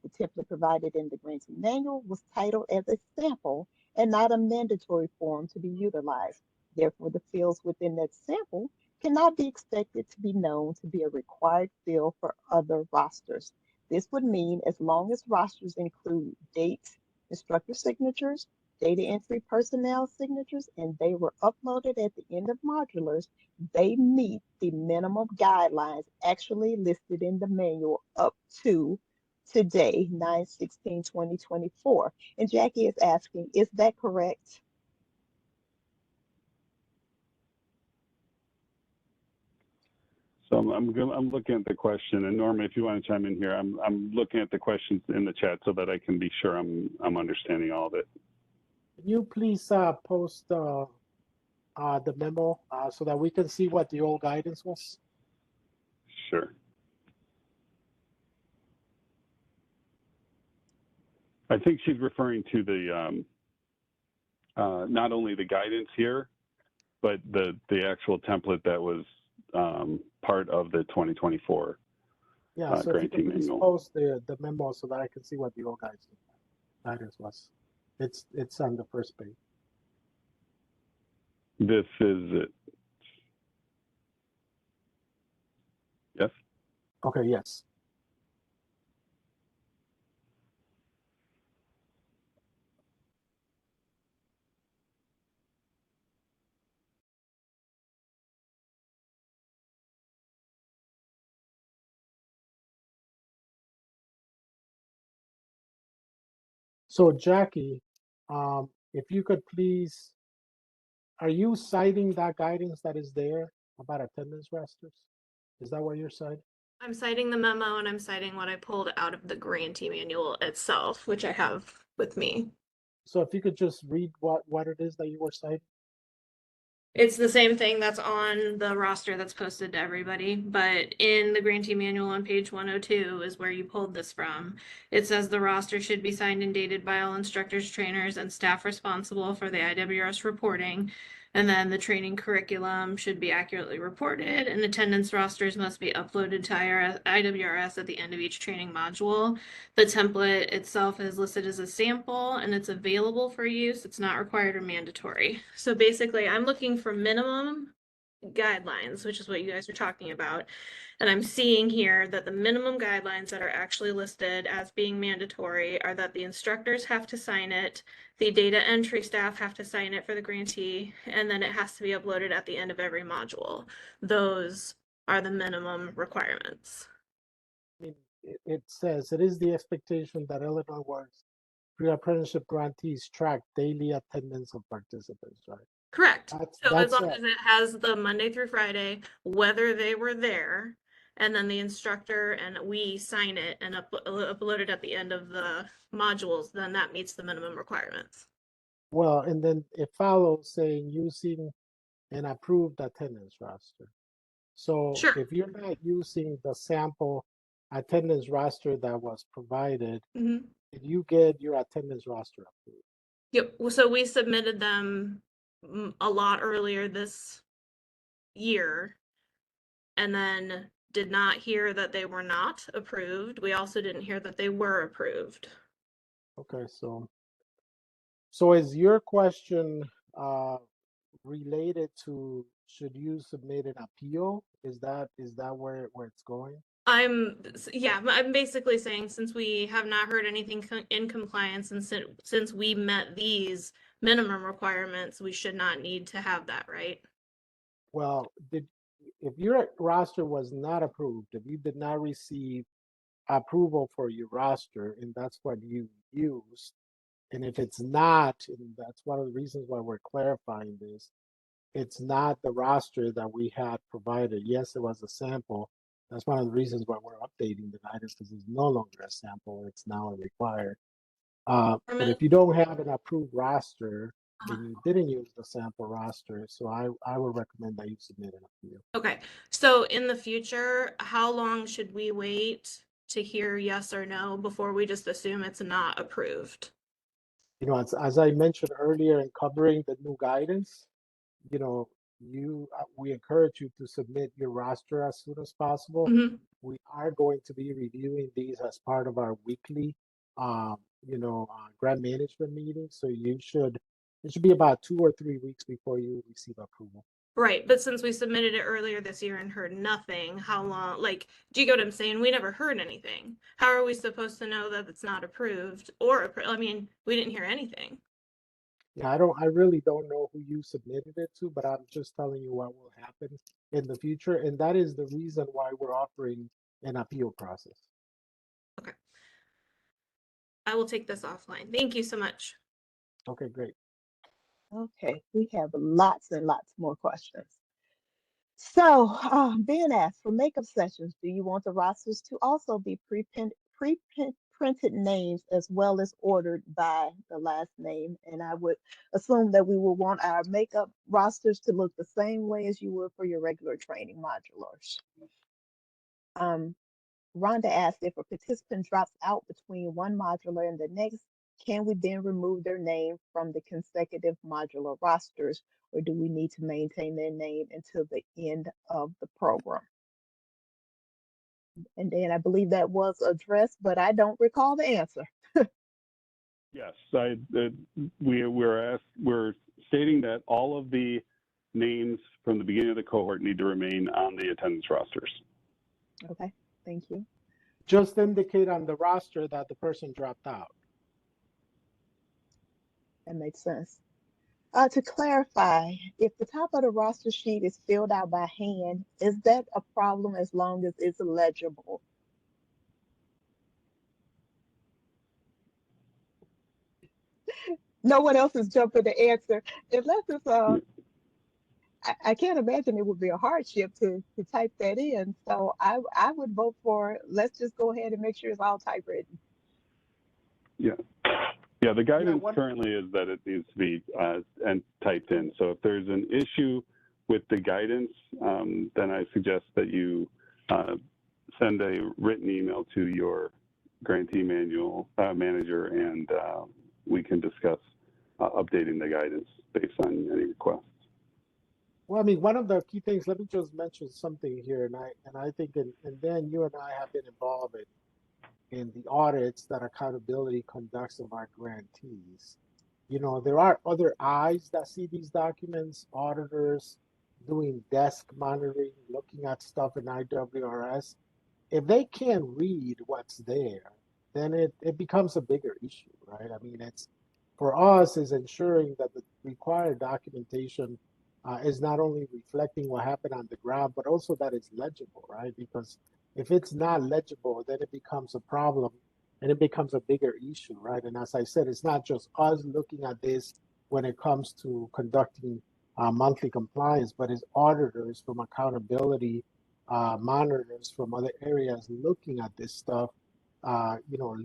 S2: The template provided in the grantee manual was titled as a sample and not a mandatory form to be utilized. Therefore, the fields within that sample cannot be expected to be known to be a required field for other rosters. This would mean as long as rosters include dates, instructor signatures, data entry personnel signatures, and they were uploaded at the end of modulars, they meet the minimum guidelines actually listed in the manual up to today, 9/16/2024. And Jackie is asking, is that correct?
S3: So I'm looking at the question, and Norma, if you want to chime in here, I'm looking at the questions in the chat so that I can be sure I'm understanding all of it.
S1: Can you please post the memo so that we can see what the old guidance was?
S3: Sure. I think she's referring to the not only the guidance here, but the actual template that was part of the 2024
S1: Yeah, so if you
S3: granting
S1: could please
S3: manual.
S1: post the memo so that I can see what the old guidance was. It's on the first page.
S3: This is it. Yes?
S1: Okay, yes. So Jackie, if you could please, are you citing that guidance that is there about attendance rosters? Is that what you're citing?
S7: I'm citing the memo and I'm citing what I pulled out of the grantee manual itself, which I have with me.
S1: So if you could just read what it is that you were citing.
S7: It's the same thing that's on the roster that's posted to everybody, but in the grantee manual on page 102 is where you pulled this from. It says the roster should be signed and dated by all instructors, trainers, and staff responsible for the IWRS reporting. And then the training curriculum should be accurately reported, and attendance rosters must be uploaded to IWRS at the end of each training module. The template itself is listed as a sample and it's available for use. It's not required or mandatory. So basically, I'm looking for minimum guidelines, which is what you guys are talking about. And I'm seeing here that the minimum guidelines that are actually listed as being mandatory are that the instructors have to sign it, the data entry staff have to sign it for the grantee, and then it has to be uploaded at the end of every module. Those are the minimum requirements.
S1: I mean, it says it is the expectation that Illinois works pre-apprenticeship grantees track daily attendance of participants, right?
S7: Correct. So as
S1: That's
S7: long as it has the Monday through Friday, whether they were there, and then the instructor and we sign it and upload it at the end of the modules, then that meets the minimum requirements.
S1: well, and then it follows saying using an approved attendance roster. So
S7: Sure.
S1: if you're not using the sample attendance roster that was provided,
S7: Mhm.
S1: did you get your attendance roster approved?
S7: Yep. So we submitted them a lot earlier this year and then did not hear that they were not approved. We also didn't hear that they were approved.
S1: Okay, so is your question related to should you submit an appeal? Is that where it's going?
S7: I'm basically saying since we have not heard anything in compliance and since we met these minimum requirements, we should not need to have that, right?
S1: Well, if your roster was not approved, if you did not receive approval for your roster, and that's what you used, and if it's not, and that's one of the reasons why we're clarifying this, it's not the roster that we had provided. Yes, it was a sample. That's one of the reasons why we're updating the guidance because it's no longer a sample, it's now a required. But if you don't have an approved roster and you didn't use the sample roster, so I would recommend that you submit an appeal.
S7: Okay, so in the future, how long should we wait to hear yes or no before we just assume it's not approved?
S1: You know, as I mentioned earlier in covering the new guidance, you know, we encourage you to submit your roster as soon as possible.
S7: Mhm.
S1: We are going to be reviewing these as part of our weekly, grant management meeting. So it should be about 2 or 3 weeks before you receive approval.
S7: Right, but since we submitted it earlier this year and heard nothing, how long, like, do you get what I'm saying? We never heard anything. How are we supposed to know that it's not approved or, I mean, we didn't hear anything.
S1: Yeah, I really don't know who you submitted it to, but I'm just telling you what will happen in the future. And that is the reason why we're offering an appeal process.
S7: Okay. I will take this offline. Thank you so much.
S1: Okay, great.
S2: Okay, we have lots and lots more questions. So, being asked for makeup sessions, do you want the rosters to also be printed names as well as ordered by the last name? And I would assume that we will want our makeup rosters to look the same way as you would for your regular training modulars. Rhonda asked if a participant drops out between one modular and the next, can we then remove their name from the consecutive modular rosters, or do we need to maintain their name until the end of the program? And then I believe that was addressed, but I don't recall the answer.
S3: Yes, we're stating that all of the names from the beginning of the cohort need to remain on the attendance rosters.
S2: Okay, thank you.
S1: Just indicate on the roster that the person dropped out.
S2: That makes sense. To clarify, if the top of the roster sheet is filled out by hand, is that a problem as long as it's legible? No one else is jumping to answer, unless it's I can't imagine it would be a hardship to type that in. So I would vote for let's just go ahead and make sure it's all typewritten.
S3: Yeah. Yeah, the guidance currently is that it needs to be and typed in. So if there's an issue with the guidance, then I suggest that you send a written email to your grantee manual manager, and we can discuss updating the guidance based on any requests.
S1: Well, I mean, one of the key things, let me just mention something here, and I think, and then you and I have been involved in the audits that accountability conducts of our grantees. You know, there are other eyes that see these documents, auditors doing desk monitoring, looking at stuff in IWRS. If they can't read what's there, then it becomes a bigger issue, right? I mean, it's for us is ensuring that the required documentation is not only reflecting what happened on the ground, but also that it's legible, right? Because if it's not legible, then it becomes a problem and it becomes a bigger issue, right? And as I said, it's not just us looking at this when it comes to conducting monthly compliance, but it's auditors from accountability, monitors from other areas looking at this stuff,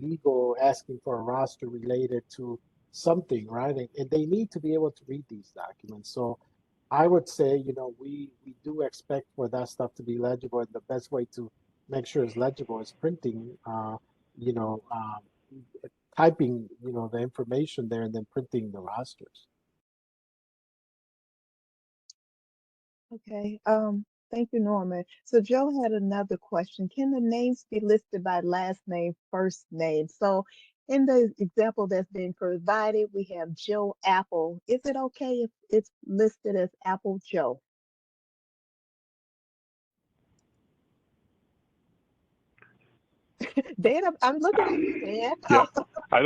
S1: legal, asking for a roster related to something, right? And they need to be able to read these documents. So I would say, we do expect for that stuff to be legible, and the best way to make sure it's legible is printing, you know, um, typing, the information there and then printing the rosters.
S2: Okay, thank you, Norman. So Joe had another question. Can the names be listed by last name, first name? So in the example that's being provided, we have Joe Apple. Is it okay if it's listed as Apple Joe? Dan, I'm looking at you, Dan.
S3: Yeah, I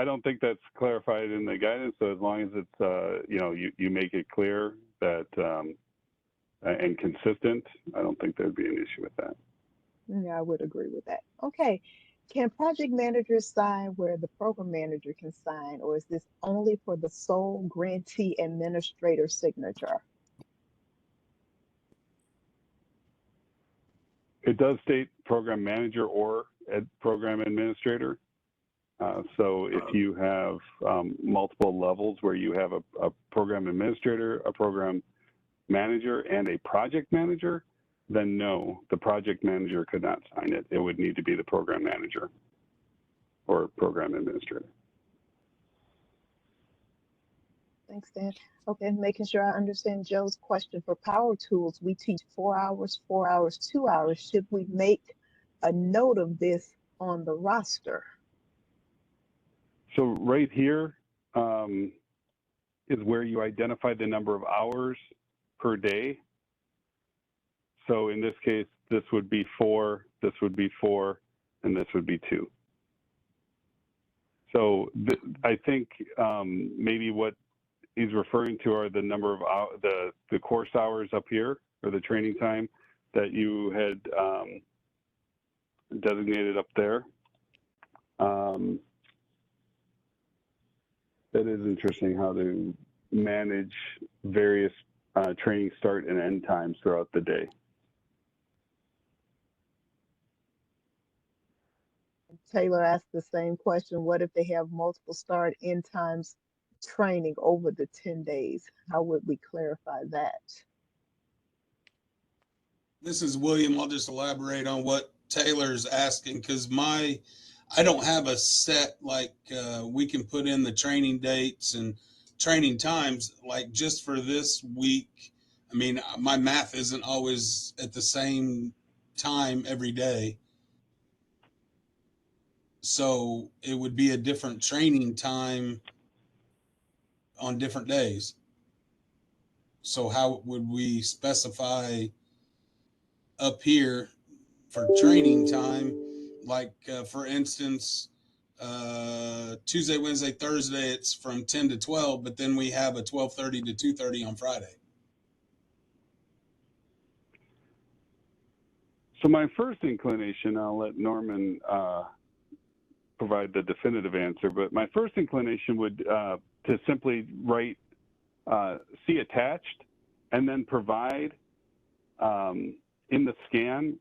S3: don't think that's clarified in the guidance. So as long as it's you make it clear that and consistent, I don't think there'd be an issue with that.
S2: Yeah, I would agree with that. Okay. Can project managers sign where the program manager can sign, or is this only for the sole grantee administrator signature?
S3: It does state program manager or program administrator. So if you have multiple levels where you have a program administrator, a program manager, and a project manager, then no, the project manager could not sign it. It would need to be the program manager or program administrator.
S2: Thanks, Dan. Okay, making sure I understand Joe's question. For power tools, we teach 4 hours, 4 hours, 2 hours. Should we make a note of this on the roster?
S3: So right here is where you identify the number of hours per day. So in this case, this would be 4, this would be 4, and this would be 2. So I think maybe what he's referring to are the number of the course hours up here, or the training time that you had designated up there. That is interesting how to manage various training start and end times throughout the day.
S2: Taylor asked the same question. What if they have multiple start end times training over the 10 days? How would we clarify that?
S8: This is William. I'll just elaborate on what Taylor's asking, because I don't have a set, we can put in the training dates and training times, like just for this week. I mean, my math isn't always at the same time every day. So it would be a different training time on different days. So how would we specify up here for training time? For instance, Tuesday, Wednesday, Thursday, it's from 10 to 12, but then we have a 12:30 to 2:30 on Friday.
S3: So my first inclination, I'll let Norman provide the definitive answer, but my first inclination would to simply write see attached, and then provide in the scan,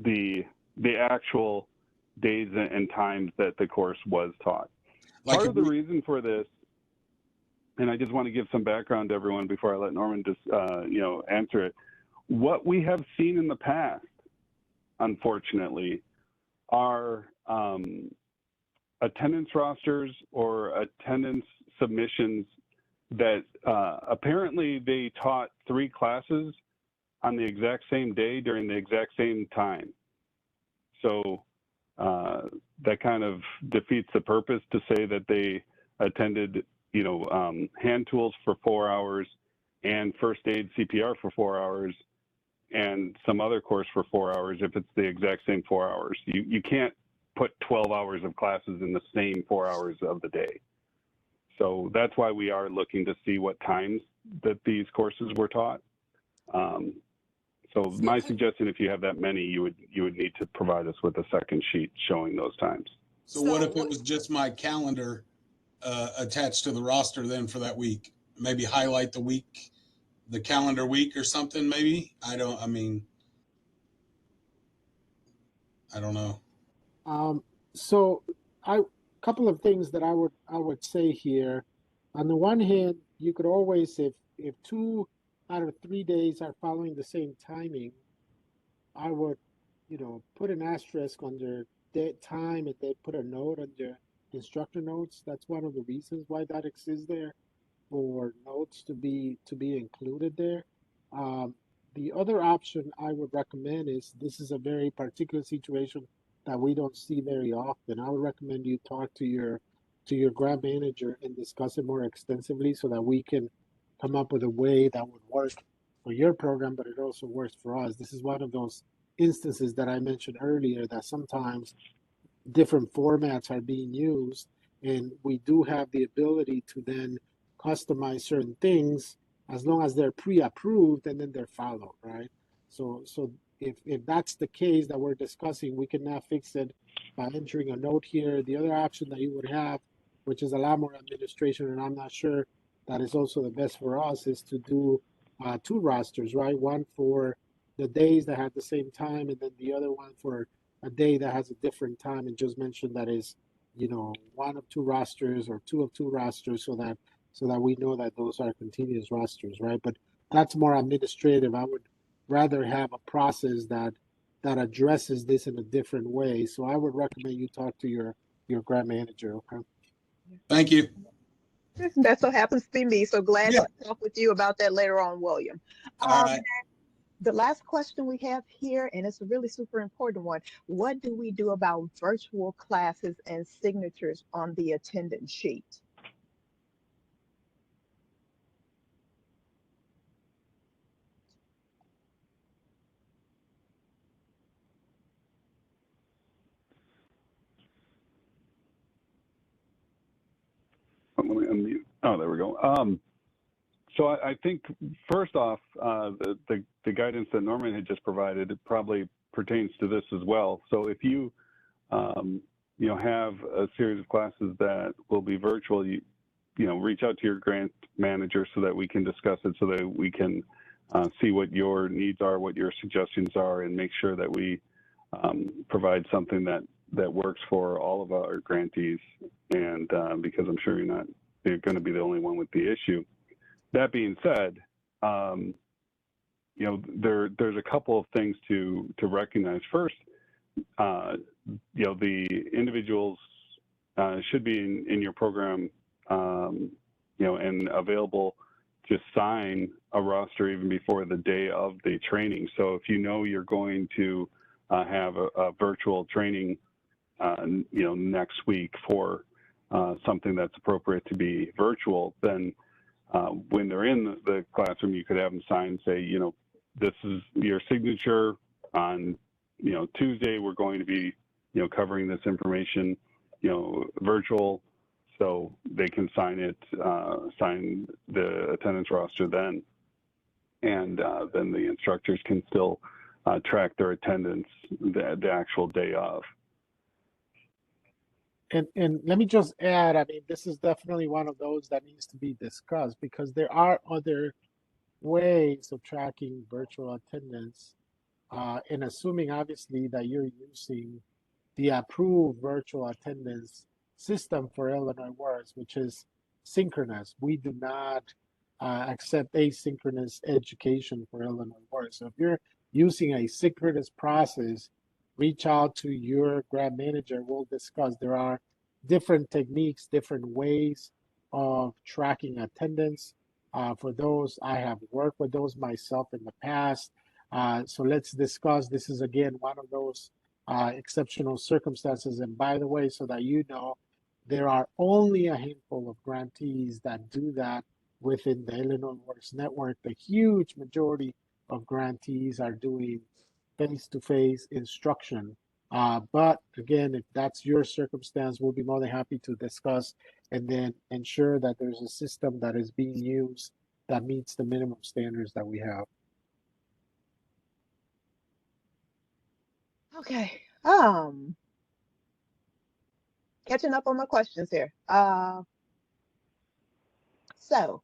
S3: the actual days and times that the course was taught. Part of the reason for this, and I just want to give some background to everyone before I let Norman just answer it. What we have seen in the past, unfortunately, are attendance rosters or attendance submissions that apparently they taught 3 classes on the exact same day during the exact same time. So that kind of defeats the purpose to say that they attended, hand tools for 4 hours and first aid CPR for 4 hours and some other course for 4 hours if it's the exact same 4 hours. You can't put 12 hours of classes in the same 4 hours of the day. So that's why we are looking to see what times that these courses were taught. So my suggestion, if you have that many, you would need to provide us with a second sheet showing those times.
S8: So what if it was just my calendar attached to the roster then for that week? Maybe highlight the week, the calendar week or something, maybe? I don't know.
S1: So couple of things that I would say here. On the one hand, you could always, if 2 out of 3 days are following the same timing, I would, put an asterisk under that time and then put a note under instructor notes. That's one of the reasons why that exists there, for notes to be included there. The other option I would recommend is, this is a very particular situation that we don't see very often. I would recommend you talk to your grant manager and discuss it more extensively so that we can come up with a way that would work for your program, but it also works for us. This is one of those instances that I mentioned earlier, that sometimes different formats are being used, and we do have the ability to then customize certain things as long as they're pre-approved and then they're followed, right? So if that's the case that we're discussing, we can now fix it by entering a note here. The other option that you would have, which is a lot more administration, and I'm not sure that is also the best for us, is to do 2 rosters, right? One for the days that have the same time, and then the other one for a day that has a different time, and just mention that is, 1 of 2 rosters or 2 of 2 rosters, so that we know that those are continuous rosters, right? But that's more administrative. I would rather have a process that addresses this in a different way. So I would recommend you talk to your grant manager. Okay.
S8: Thank you.
S2: That so happens to be me. So glad
S8: Yeah.
S2: to talk with you about that later on, William.
S8: All right.
S2: The last question we have here, and it's a really super important one. What do we do about virtual classes and signatures on the attendance sheet?
S3: Let me unmute. Oh, there we go. So I think first off, the guidance that Norman had just provided, it probably pertains to this as well. So if you have a series of classes that will be virtual, you reach out to your grant manager so that we can discuss it, so that we can see what your needs are, what your suggestions are, and make sure that we provide something that works for all of our grantees. And because I'm sure you're going to be the only one with the issue. That being said, there's a couple of things to recognize. First, the individuals should be in your program, and available to sign a roster even before the day of the training. So if you're going to have a virtual training, next week for something that's appropriate to be virtual, then when they're in the classroom, you could have them sign, say, this is your signature on, Tuesday, we're going to be, covering this information, virtual, so they can sign the attendance roster then. And then the instructors can still track their attendance the actual day of.
S1: And let me just add, I mean, this is definitely one of those that needs to be discussed, because there are other ways of tracking virtual attendance, and assuming obviously that you're using the approved virtual attendance system for Illinois Works, which is synchronous. We do not accept asynchronous education for Illinois Works. So if you're using a synchronous process, reach out to your grant manager. We'll discuss. There are different techniques, different ways of tracking attendance. For those, I have worked with those myself in the past. So let's discuss. This is, again, one of those exceptional circumstances. And by the way, so that you know, there are only a handful of grantees that do that within the Illinois Works Network. The huge majority of grantees are doing face-to-face instruction. But again, if that's your circumstance, we'll be more than happy to discuss and then ensure that there's a system that is being used that meets the minimum standards that we have.
S2: Okay. Catching up on my questions here. So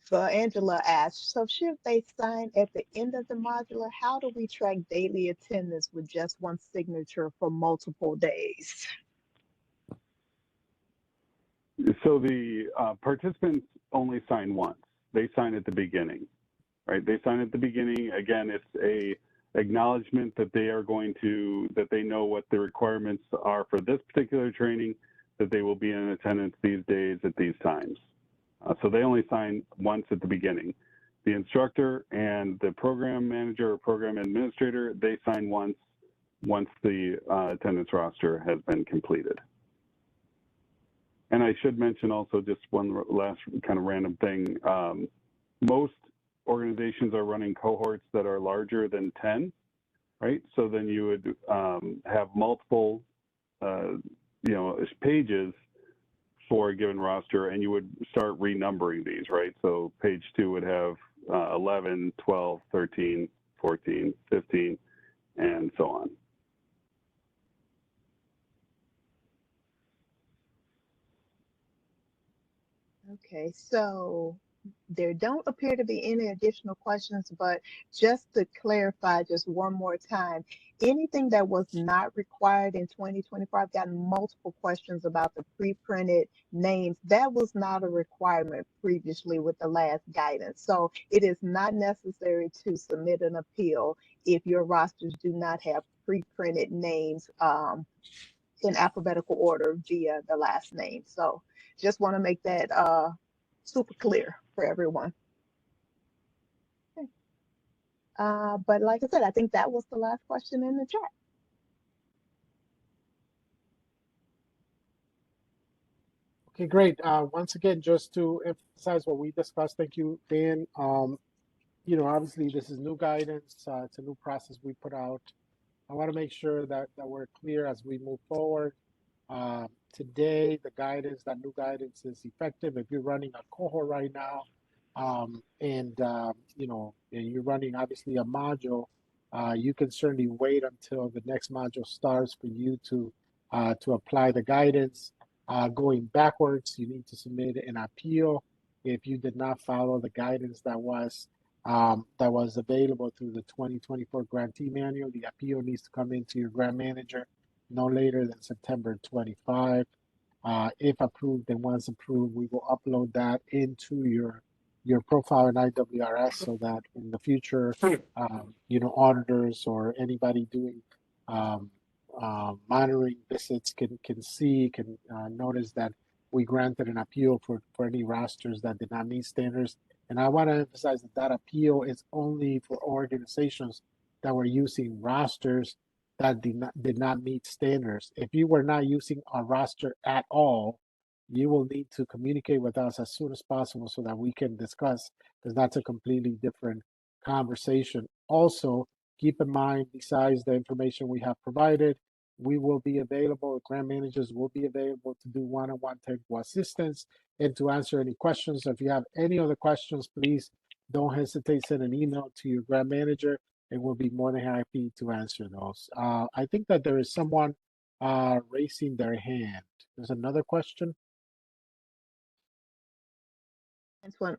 S2: for Angela asked, so should they sign at the end of the modular? How do we track daily attendance with just one signature for multiple days?
S3: So the participants only sign once. They sign at the beginning, right? They sign at the beginning. Again, it's a acknowledgement that they are going to, that they know what the requirements are for this particular training, that they will be in attendance these days at these times. So they only sign once at the beginning. The instructor and the program manager or program administrator, they sign once the attendance roster has been completed. And I should mention also just one last kind of random thing. Most organizations are running cohorts that are larger than 10, right? So then you would have multiple, pages for a given roster, and you would start renumbering these, right? So page 2 would have 11, 12, 13, 14, 15, and so on.
S2: Okay, so there don't appear to be any additional questions, but just to clarify just one more time, anything that was not required in 2024, I've gotten multiple questions about the pre-printed names. That was not a requirement previously with the last guidance. So it is not necessary to submit an appeal if your rosters do not have pre-printed names in alphabetical order via the last name. So just want to make that super clear for everyone. Okay. But like I said, I think that was the last question in the chat.
S1: Okay, great. Once again, just to emphasize what we discussed, thank you, Dan. Obviously this is new guidance. It's a new process we put out. I want to make sure that we're clear as we move forward. Today, that new guidance is effective. If you're running a cohort right now, and you're running obviously a module, you can certainly wait until the next module starts for you to apply the guidance. Going backwards, you need to submit an appeal if you did not follow the guidance that was available through the 2024 grantee manual. The appeal needs to come into your grant manager no later than September 25. If approved, and once approved, we will upload that into your profile in IWRS so that in the future, auditors or anybody doing monitoring visits can notice that we granted an appeal for any rosters that did not meet standards. And I want to emphasize that appeal is only for organizations that were using rosters that did not meet standards. If you were not using a roster at all, you will need to communicate with us as soon as possible so that we can discuss, because that's a completely different conversation. Also, keep in mind, besides the information we have provided, we will be available, grant managers will be available to do one-on-one technical assistance and to answer any questions. So if you have any other questions, please don't hesitate to send an email to your grant manager, and we'll be more than happy to answer those. I think that there is someone raising their hand. There's another question.
S2: This one,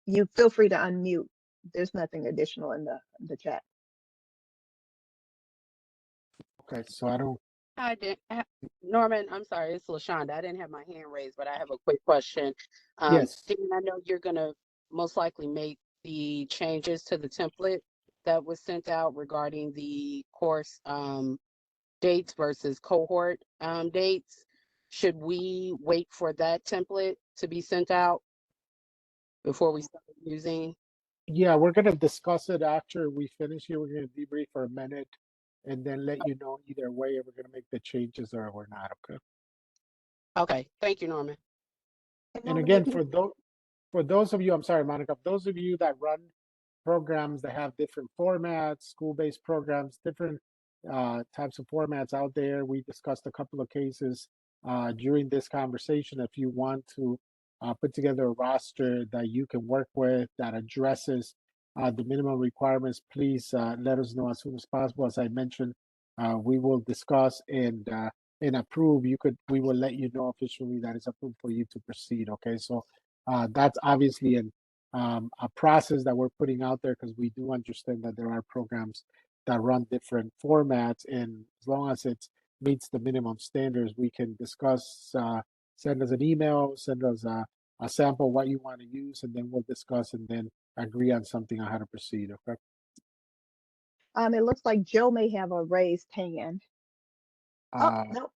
S2: you feel free to unmute. There's nothing additional in the chat.
S1: Okay, so I don't.
S9: Hi, Norman. I'm sorry, it's LaShonda. I didn't have my hand raised, but I have a quick question.
S1: Yes.
S9: Dan, I know you're going to most likely make the changes to the template that was sent out regarding the course dates versus cohort dates. Should we wait for that template to be sent out before we start using?
S1: Yeah, we're going to discuss it after we finish here. We're going to debrief for a minute and then let you know either way if we're going to make the changes or we're not. Okay.
S9: Okay. Thank you, Norman.
S1: And again, for those of you, I'm sorry, Monica, those of you that run programs that have different formats, school-based programs, different types of formats out there, we discussed a couple of cases during this conversation. If you want to put together a roster that you can work with that addresses the minimum requirements, please let us know as soon as possible. As I mentioned, we will discuss and approve. We will let you know officially that it's approved for you to proceed. Okay, so that's obviously a process that we're putting out there because we do understand that there are programs that run different formats, and as long as it meets the minimum standards, we can discuss. Send us an email, send us a sample what you want to use, and then we'll discuss and then agree on something on how to proceed. Okay.
S2: It looks like Joe may have a raised hand. Oh,
S1: Uh,
S2: no.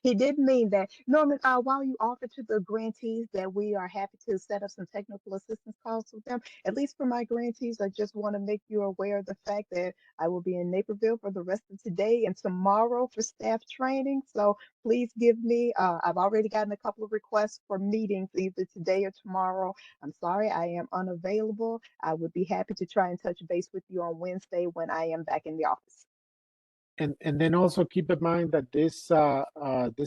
S2: He didn't mean that. Norman, while you offer to the grantees that we are happy to set up some technical assistance calls with them, at least for my grantees, I just want to make you aware of the fact that I will be in Naperville for the rest of today and tomorrow for staff training. So please give me, I've already gotten a couple of requests for meetings either today or tomorrow. I'm sorry, I am unavailable. I would be happy to try and touch base with you on Wednesday when I am back in the office.
S1: and then also keep in mind that this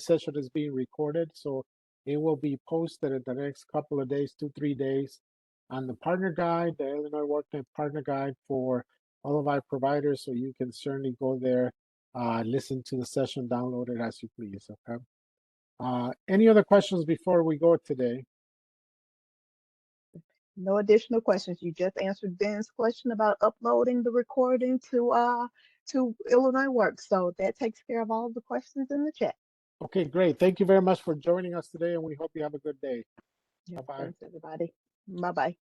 S1: session is being recorded, so it will be posted in the next couple of days, 2-3 days, on the partner guide, the Illinois WorkNet partner guide for all of our providers. So you can certainly go there, listen to the session, download it as you please. Okay. Any other questions before we go today?
S2: No additional questions. You just answered Ben's question about uploading the recording to Illinois Works. So that takes care of all the questions in the chat.
S1: Okay, great. Thank you very much for joining us today, and we hope you have a good day.
S2: Yes,
S1: Bye-bye.
S2: thanks everybody. Bye-bye.